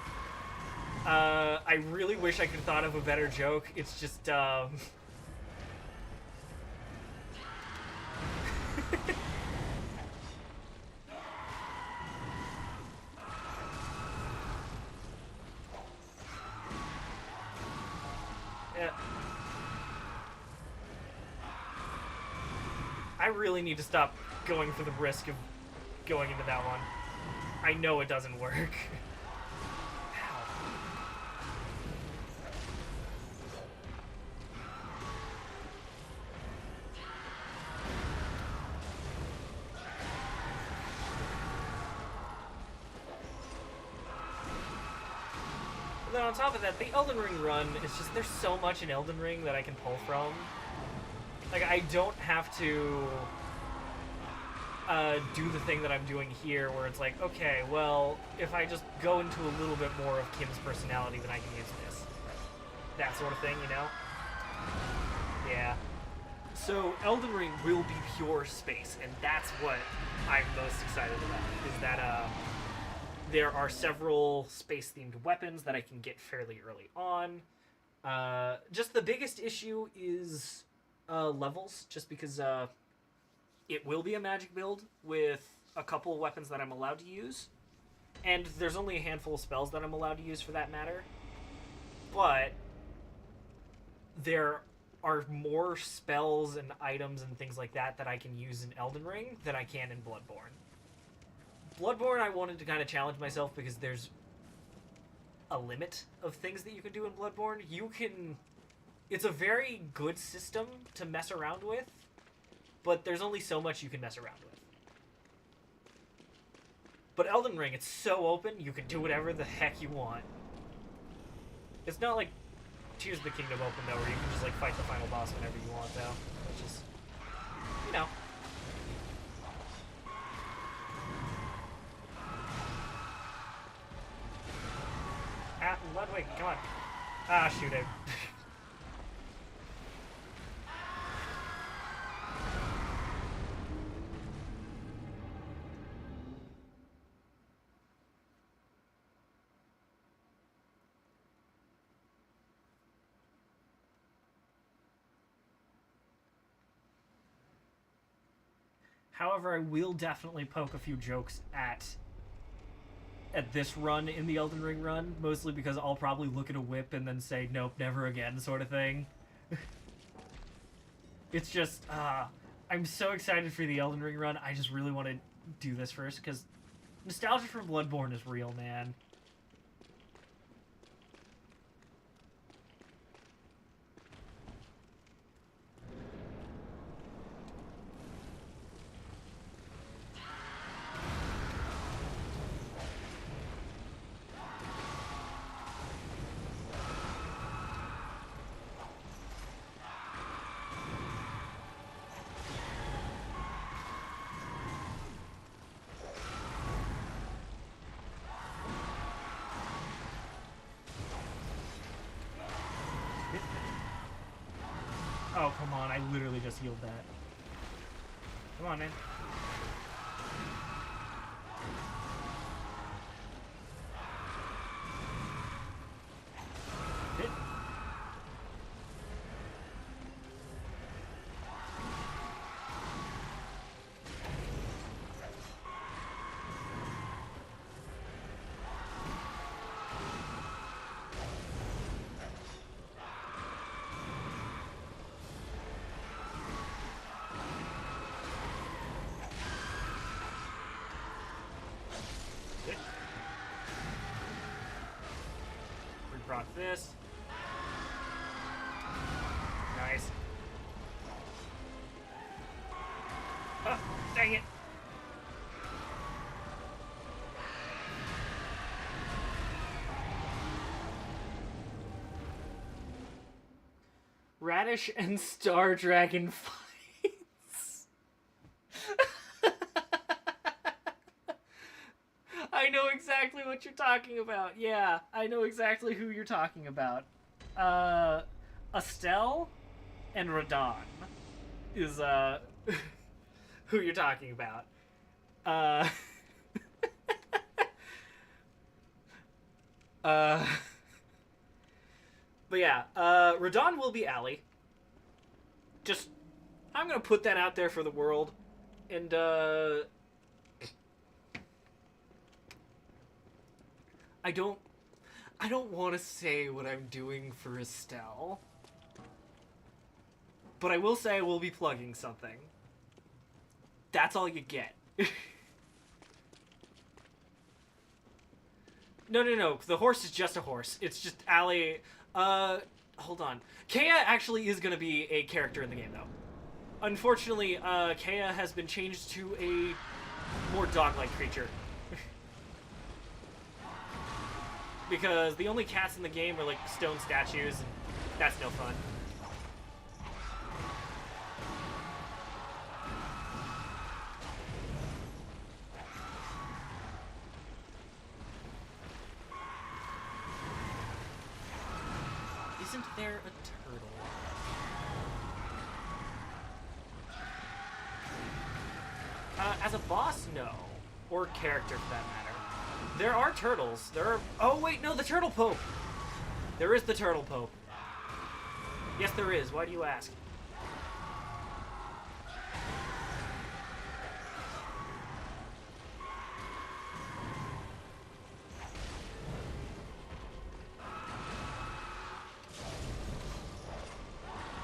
I really wish I could have thought of a better joke. It's just, yeah. I really need to stop going for the risk of going into that one. I know it doesn't work. Ow. But then on top of that, the Elden Ring run is just, there's so much in Elden Ring that I can pull from. Like, I don't have to do the thing that I'm doing here where it's like, okay, well, if I just go into a little bit more of Kim's personality, then I can use this. That sort of thing, you know? Yeah. So, Elden Ring will be pure space, and that's what I'm most excited about, is that, there are several space-themed weapons that I can get fairly early on. Just the biggest issue is levels, just because it will be a magic build with a couple of weapons that I'm allowed to use, and there's only a handful of spells that I'm allowed to use for that matter. But there are more spells and items and things like that that I can use in Elden Ring than I can in Bloodborne. Bloodborne, I wanted to kind of challenge myself because there's a limit of things that you can do in Bloodborne. You can... It's a very good system to mess around with, but there's only so much you can mess around with. But Elden Ring, it's so open, you can do whatever the heck you want. It's not like Tears of the Kingdom open, though, where you can just, like, fight the final boss whenever you want, though. Which is, you know. Ah, Ludwig, come on. Ah, shoot it. However, I will definitely poke a few jokes at this run in the Elden Ring run, mostly because I'll probably look at a whip and then say, nope, never again, sort of thing. It's just, I'm so excited for the Elden Ring run, I just really want to do this first, because nostalgia for Bloodborne is real, man. Oh, come on. I literally just healed that. Come on, man. Hit. Hit. We brought this. Nice. Oh, dang it. Radish and Star Dragon fights. I know exactly what you're talking about. Yeah, I know exactly who you're talking about. Estelle and Radon is who you're talking about. But yeah, Radon will be Allie. Just, I'm gonna put that out there for the world, and I don't want to say what I'm doing for Estelle, but I will say I will be plugging something. That's all you get. No. The horse is just a horse. It's just Allie. Hold on. Kea actually is gonna be a character in the game, though. Unfortunately, Kea has been changed to a more dog-like creature. Because the only cats in the game are like stone statues, and that's no fun. Isn't there a turtle? As a boss, no. Or character, for that matter. There are turtles. There are... Oh, wait, no, the Turtle Pope! There is the Turtle Pope. Yes, there is. Why do you ask?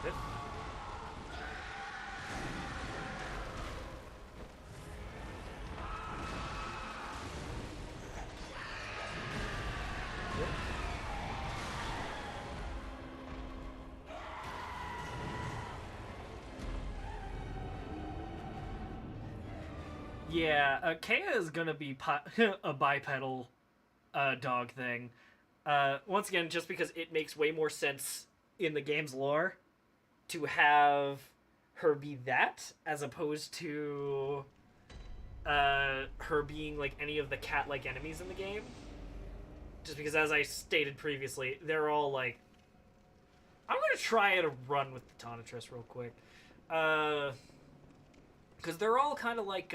Yep. Yeah, Kea is gonna be a bipedal dog thing. Once again, just because it makes way more sense in the game's lore to have her be that as opposed to her being like any of the cat-like enemies in the game. Just because, as I stated previously, they're all like... I'm gonna try a run with the Tonitrus real quick. Because they're all kind of like,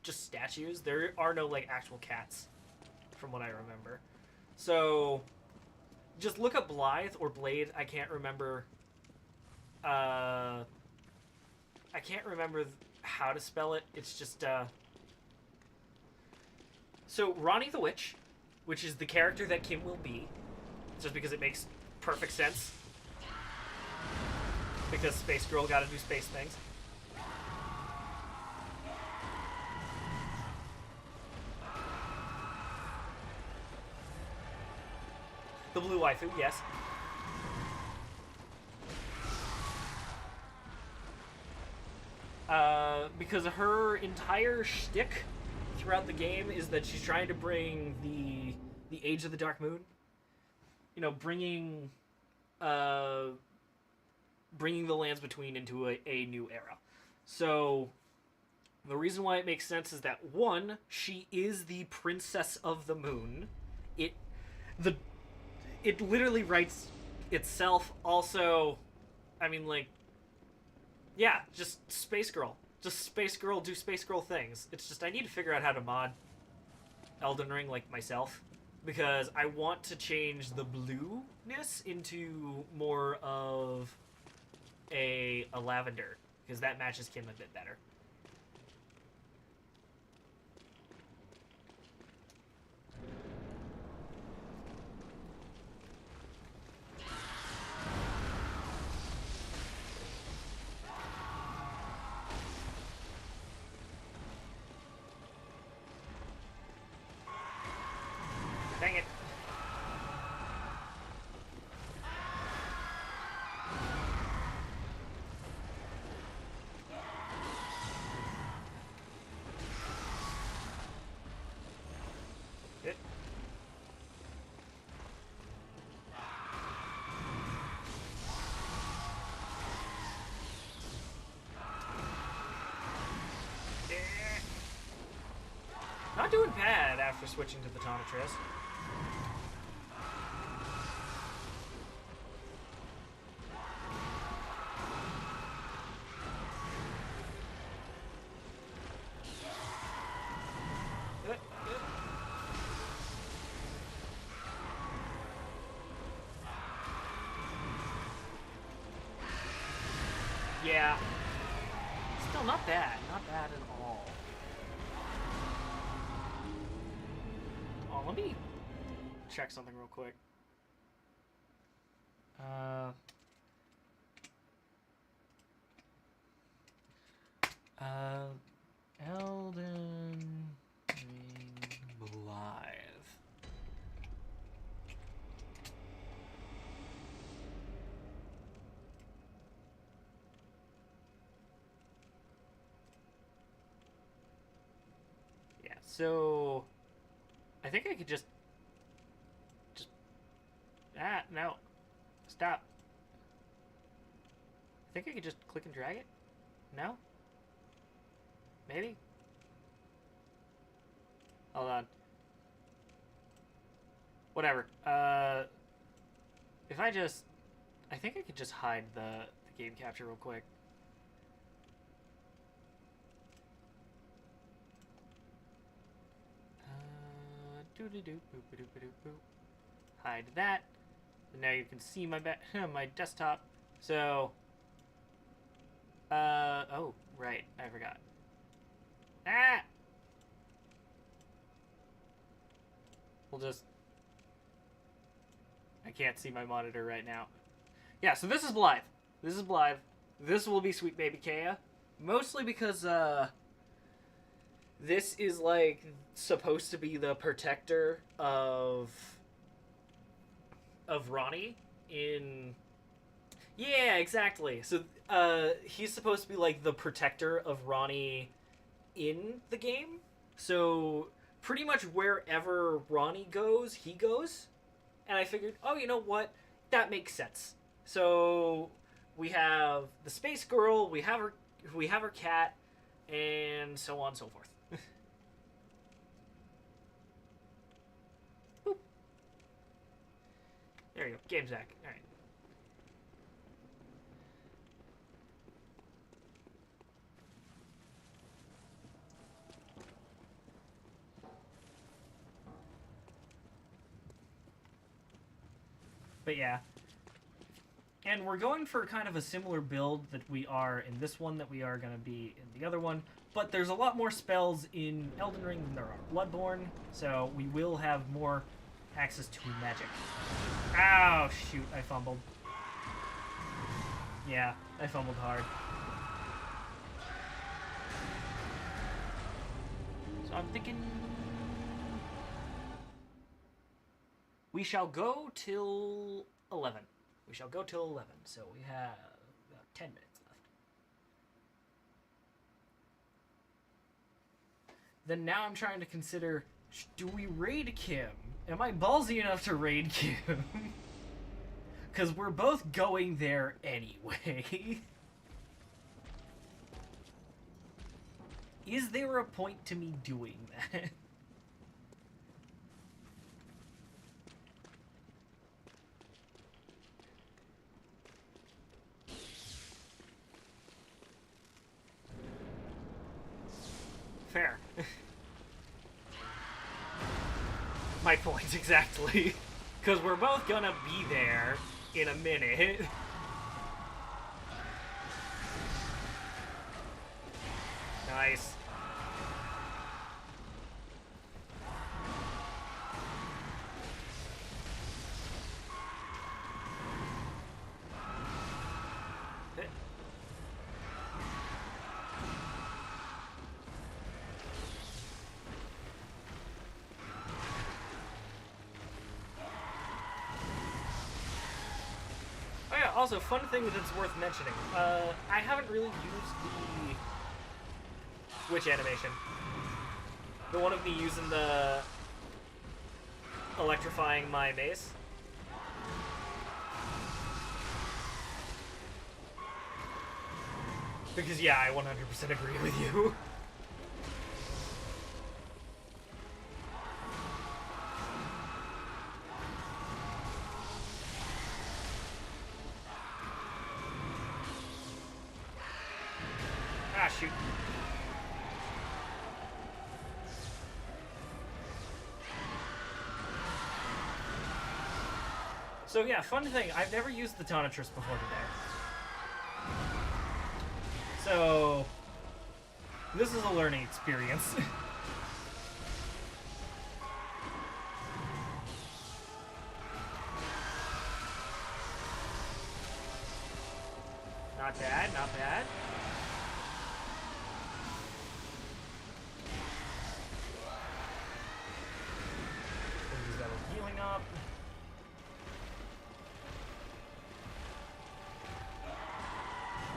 just statues. There are no, like, actual cats, from what I remember. So, just look up Blythe or Blade. I can't remember, I can't remember how to spell it. It's just, So, Ronnie the Witch, which is the character that Kim will be, just because it makes perfect sense. Because Space Girl gotta do space things. The blue waifu, yes. Because her entire shtick throughout the game is that she's trying to bring the Age of the Dark Moon. You know, bringing the Lands Between into a new era. So, the reason why it makes sense is that, one, she is the Princess of the Moon. It literally writes itself. Also, I mean, like, Yeah, just Space Girl. Just Space Girl do Space Girl things. It's just I need to figure out how to mod Elden Ring like myself. Because I want to change the blueness into more of a lavender. Because that matches Kim a bit better. Dang it. It. Not doing bad after switching to the Tonitress. Yeah. Still not bad. Not bad at all. Oh, let me check something real quick. Elden Ring Live. Yeah, so I think I could just no. Stop. I think I could just click and drag it? No? Maybe? Hold on. Whatever. If I just... I think I could just hide the game capture real quick. Hide that. And now you can see my my desktop. So... oh, right. I forgot. Ah! We'll just... I can't see my monitor right now. Yeah, so this is Blythe. This is Blythe. This will be Sweet Baby Kea. Mostly because, this is, like, supposed to be the protector of Ronnie in... Yeah, exactly. So, he's supposed to be, like, the protector of Ronnie in the game. So, pretty much wherever Ronnie goes, he goes. And I figured, oh, you know what? That makes sense. So, we have the Space Girl, we have her cat, and so on and so forth. Boop. There you go. Game's back. All right. But yeah. And we're going for kind of a similar build that we are in this one that we are going to be in the other one. But there's a lot more spells in Elden Ring than there are Bloodborne. So we will have more access to magic. Ow, shoot, I fumbled. Yeah, I fumbled hard. So I'm thinking... we shall go till 11. We shall go till 11, so we have about 10 minutes left. Then now I'm trying to consider, do we raid Kim? Am I ballsy enough to raid Kim? Because we're both going there anyway. Is there a point to me doing that? fair. My point, exactly. Because we're both gonna be there in a minute. Nice. Oh yeah, also, fun thing that's worth mentioning. I haven't really used the witch animation. The one of me using the electrifying my mace. Because yeah, I 100% agree with you. Ah, shoot. So yeah, fun thing, I've never used the Tonitrus before today. So, this is a learning experience. Not bad, not bad. Use that with healing up.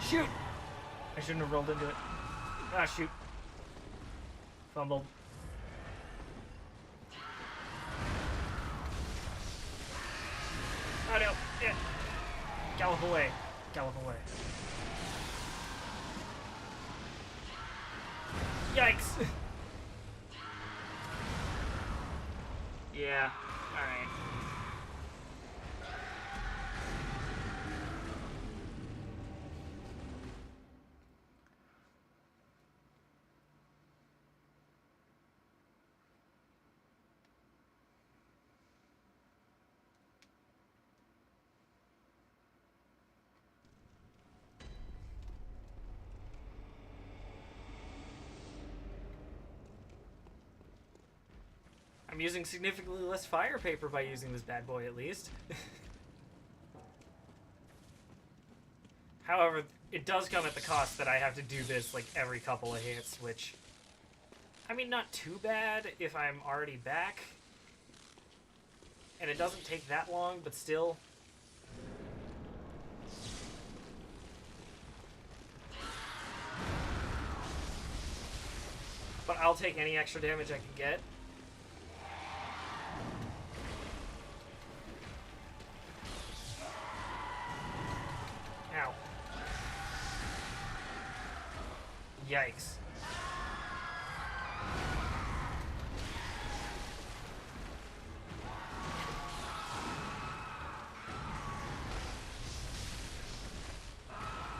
Shoot! I shouldn't have rolled into it. Ah, shoot. Fumbled. Oh no! Yeah. Gallop away. Gallop away. Yikes! Yeah, alright. I'm using significantly less fire paper by using this bad boy, at least. However, it does come at the cost that I have to do this, like, every couple of hits, which... I mean, not too bad if I'm already back. And it doesn't take that long, but still... But I'll take any extra damage I can get. Ow. Yikes.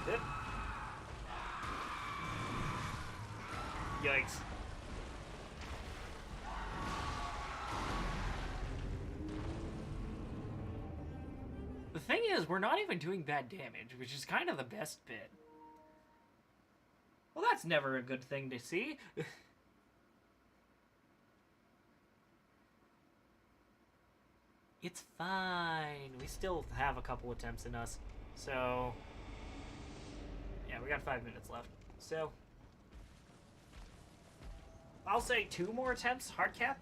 Yep. Yikes. The thing is, we're not even doing bad damage, which is kind of the best bit. Well, that's never a good thing to see. It's fine. We still have a couple attempts in us. So, yeah, we got 5 minutes left. So, I'll say 2 more attempts, hard cap.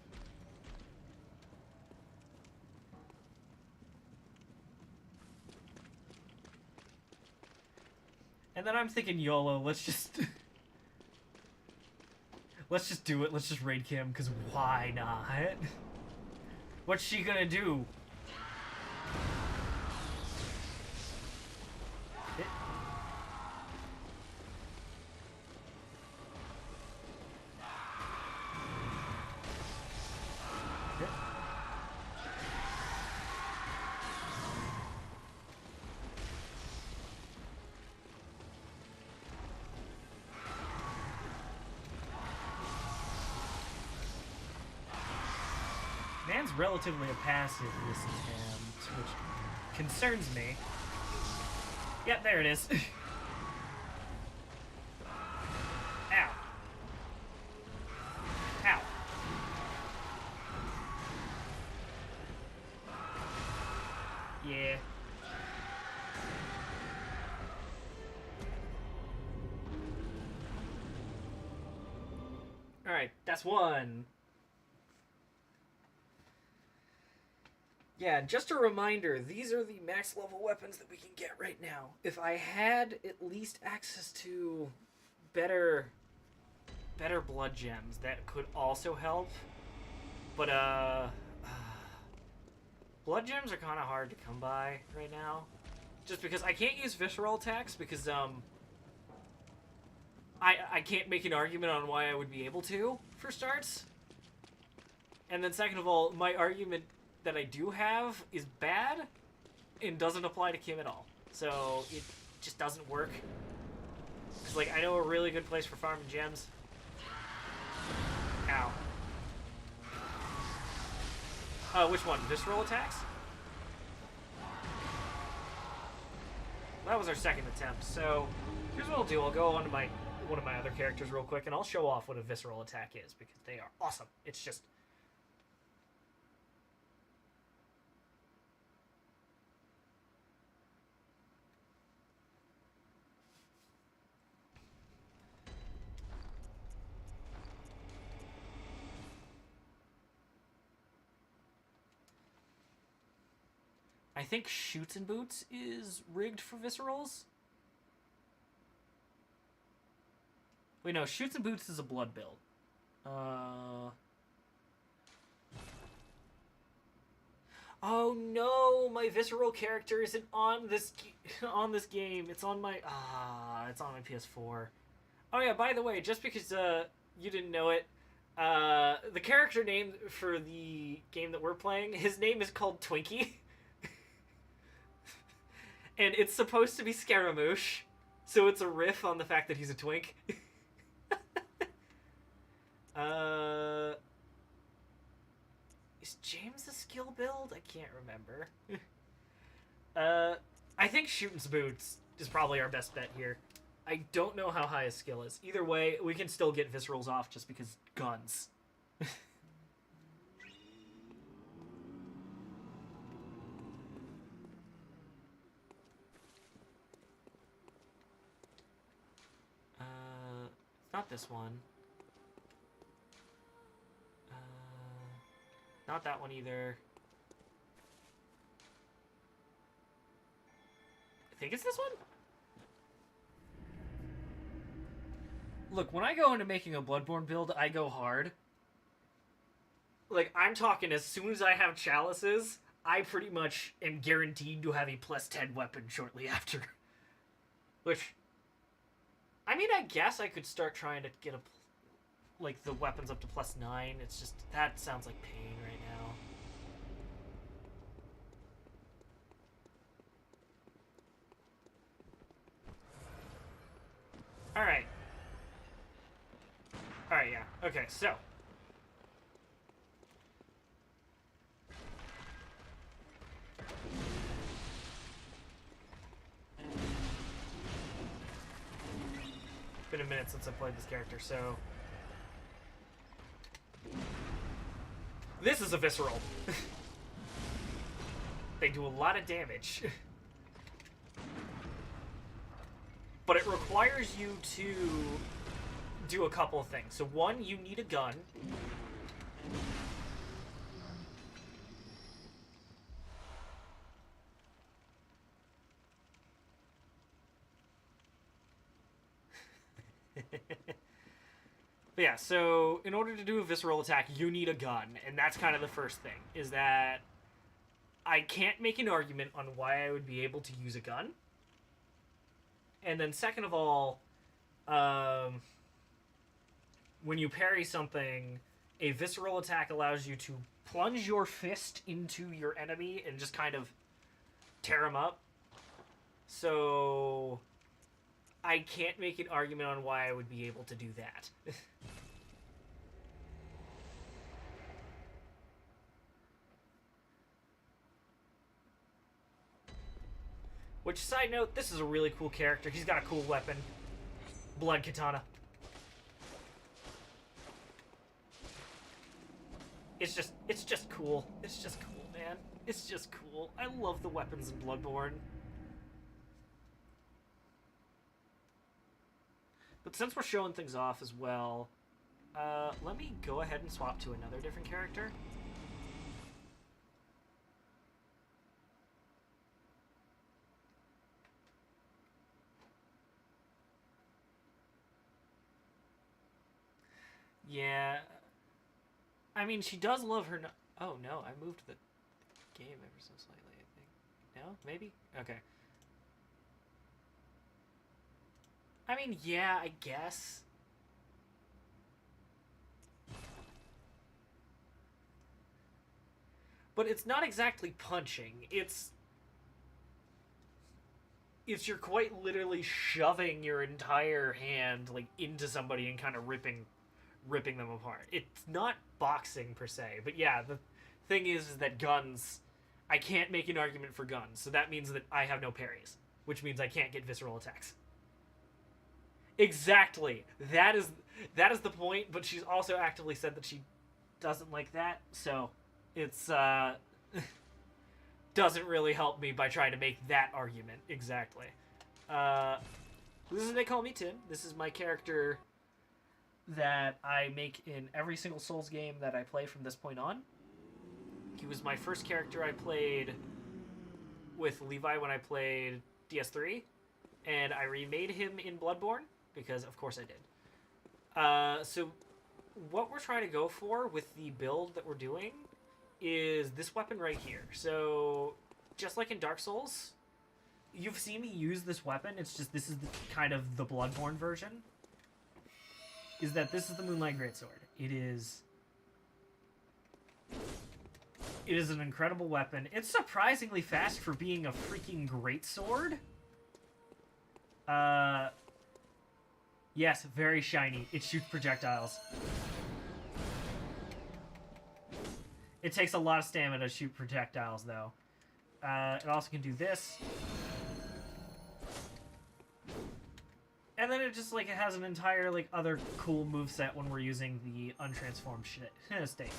And then I'm thinking YOLO, let's just... let's just do it, let's just raid Kim, because why not? What's she gonna do? mine's relatively a passive this attempt, which concerns me. Yep, there it is. Ow. Ow. Yeah. Alright, that's one. Yeah, just a reminder, these are the max level weapons that we can get right now. If I had at least access to better blood gems, that could also help. But, blood gems are kind of hard to come by right now. Just because I can't use visceral attacks because, I can't make an argument on why I would be able to, for starts. And then second of all, my argument that I do have is bad and doesn't apply to Kim at all. So it just doesn't work. Because, like, I know a really good place for farming gems. Ow. Which one? Visceral attacks? That was our second attempt. So here's what I'll do. I'll go on to one of my other characters real quick, and I'll show off what a visceral attack is, because they are awesome. It's just... I think Shoots and Boots is rigged for viscerals. Wait, no, Shoots and Boots is a blood build. Oh no, my visceral character isn't on this game. It's on my PS4. Oh yeah, by the way, just because you didn't know it, the character name for the game that we're playing, his name is called Twinkie. And it's supposed to be Scaramouche, so it's a riff on the fact that he's a twink. Is James a skill build? I can't remember. I think Shootin' Boots is probably our best bet here. I don't know how high his skill is. Either way, we can still get viscerals off just because guns. Not this one. Not that one either. I think it's this one? Look, when I go into making a Bloodborne build, I go hard. Like, I'm talking as soon as I have chalices, I pretty much am guaranteed to have a plus 10 weapon shortly after. Which... I mean, I guess I could start trying to get the weapons up to plus 9. It's just, that sounds like pain right now. Alright. Alright, yeah. Okay, so. Been a minute since I played this character, so this is a visceral. They do a lot of damage. But it requires you to do a couple of things. So one, you need a gun. But yeah, so in order to do a visceral attack, you need a gun, and that's kind of the first thing, is that I can't make an argument on why I would be able to use a gun. And then second of all, when you parry something, a visceral attack allows you to plunge your fist into your enemy and just kind of tear him up. So I can't make an argument on why I would be able to do that. Which, side note, this is a really cool character. He's got a cool weapon. Blood Katana. It's just cool. It's just cool, man. It's just cool. I love the weapons in Bloodborne. But since we're showing things off as well, let me go ahead and swap to another different character. Yeah. I mean, she does love her... Oh, no. I moved the game ever so slightly, I think. No? Maybe? Okay. I mean, yeah, I guess. But it's not exactly punching. It's you're quite literally shoving your entire hand, like, into somebody and kind of ripping them apart. It's not boxing per se, but yeah, the thing is that guns, I can't make an argument for guns, so that means that I have no parries, which means I can't get visceral attacks. Exactly. That is the point, but she's also actively said that she doesn't like that, so it's doesn't really help me by trying to make that argument. Exactly. This is They Call Me Tim. This is my character that I make in every single Souls game that I play from this point on. He was my first character I played with Levi when I played DS3, and I remade him in Bloodborne, because of course I did. So what we're trying to go for with the build that we're doing is this weapon right here. So just like in Dark Souls, you've seen me use this weapon, it's just this is kind of the Bloodborne version. Is that this is the Moonlight Greatsword. It is an incredible weapon. It's surprisingly fast for being a freaking greatsword. Yes, very shiny. It shoots projectiles. It takes a lot of stamina to shoot projectiles, though. It also can do this. And then it just, like, it has an entire, like, other cool moveset when we're using the untransformed state.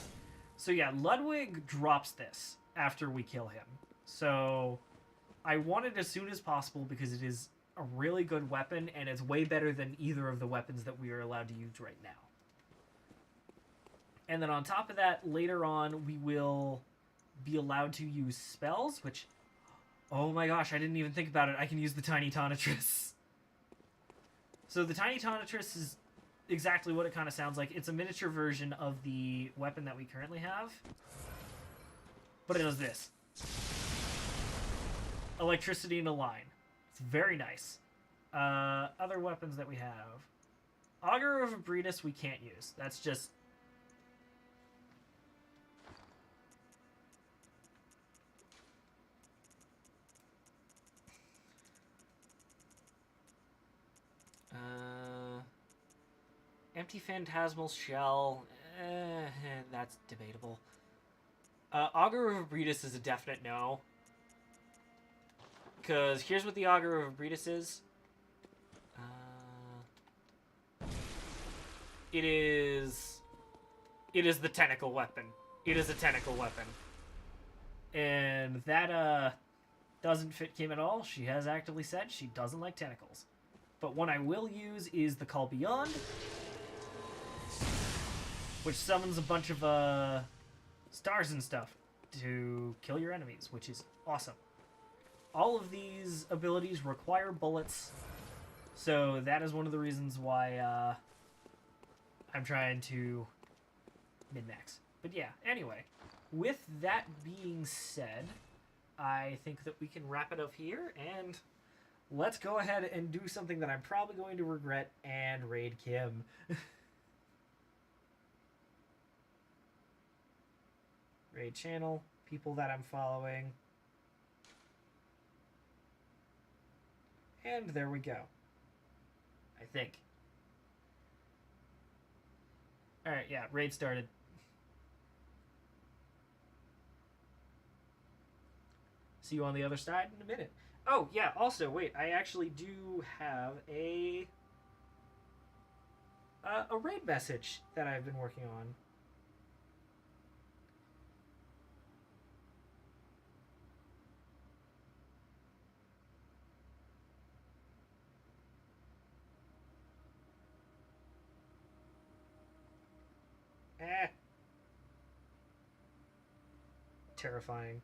So yeah, Ludwig drops this after we kill him. So I want it as soon as possible because it is a really good weapon, and it's way better than either of the weapons that we are allowed to use right now. And then on top of that, later on, we will be allowed to use spells, which... Oh my gosh, I didn't even think about it. I can use the Tiny Tonitrus. So the Tiny Tonitrus is exactly what it kind of sounds like. It's a miniature version of the weapon that we currently have. But it does this. Electricity in a line. It's very nice. Other weapons that we have. Augur of Abretus we can't use. That's just... Empty Phantasmal Shell, that's debatable. Augur of Abretus is a definite no. Because here's what the Augur of Abretus is. It is the tentacle weapon. It is a tentacle weapon. And that, doesn't fit Kim at all. She has actively said she doesn't like tentacles. But one I will use is the Call Beyond, which summons a bunch of stars and stuff to kill your enemies, which is awesome. All of these abilities require bullets, so that is one of the reasons why I'm trying to min-max. But yeah, anyway, with that being said, I think that we can wrap it up here, and let's go ahead and do something that I'm probably going to regret and raid Kim. Raid channel, people that I'm following. And there we go. I think. Alright, yeah, raid started. See you on the other side in a minute. Oh, yeah, also, wait, I actually do have a raid message that I've been working on. Terrifying.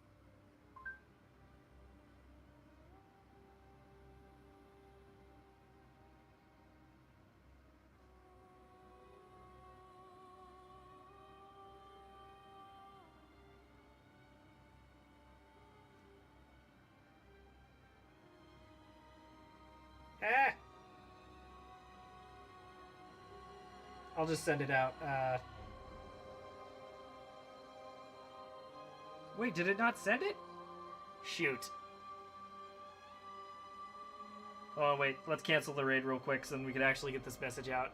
I'll just send it out. Wait, did it not send it? Shoot. Oh, wait, let's cancel the raid real quick so then we can actually get this message out.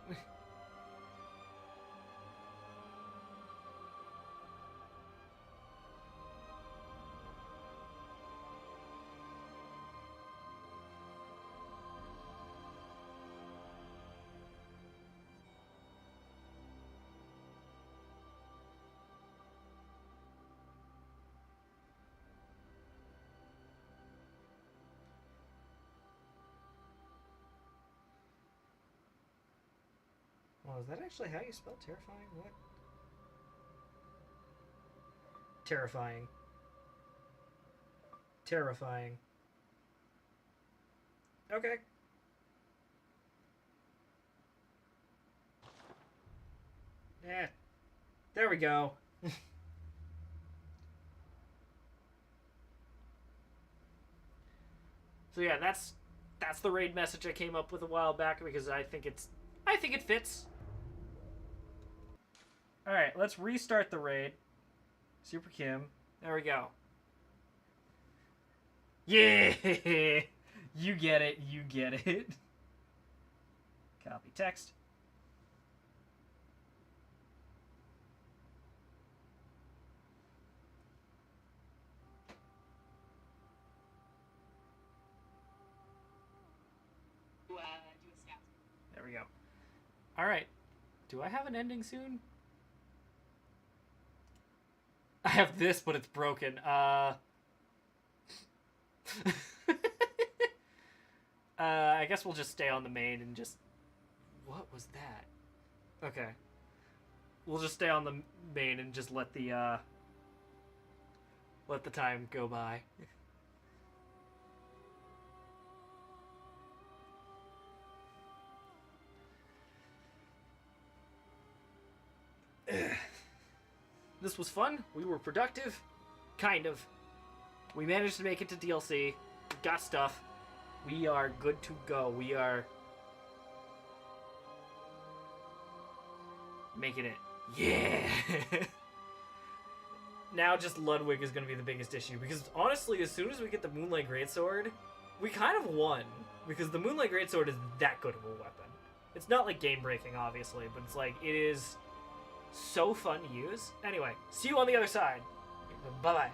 Well, is that actually how you spell terrifying? What? Terrifying. Terrifying. Okay. There we go. So yeah, that's the raid message I came up with a while back because I think it fits. All right, let's restart the raid. Super Kim. There we go. Yeah! You get it. You get it. Copy text. There we go. All right. Do I have an ending soon? I have this, but it's broken. I guess we'll just stay on the main and just... What was that? Okay. We'll just stay on the main and just let the time go by. This was fun. We were productive. Kind of. We managed to make it to DLC. Got stuff. We are good to go. We are making it. Yeah! Now just Ludwig is going to be the biggest issue. Because honestly, as soon as we get the Moonlight Greatsword, we kind of won. Because the Moonlight Greatsword is that good of a weapon. It's not like game-breaking, obviously, but it's like, it is so fun to use. Anyway, see you on the other side. Bye-bye.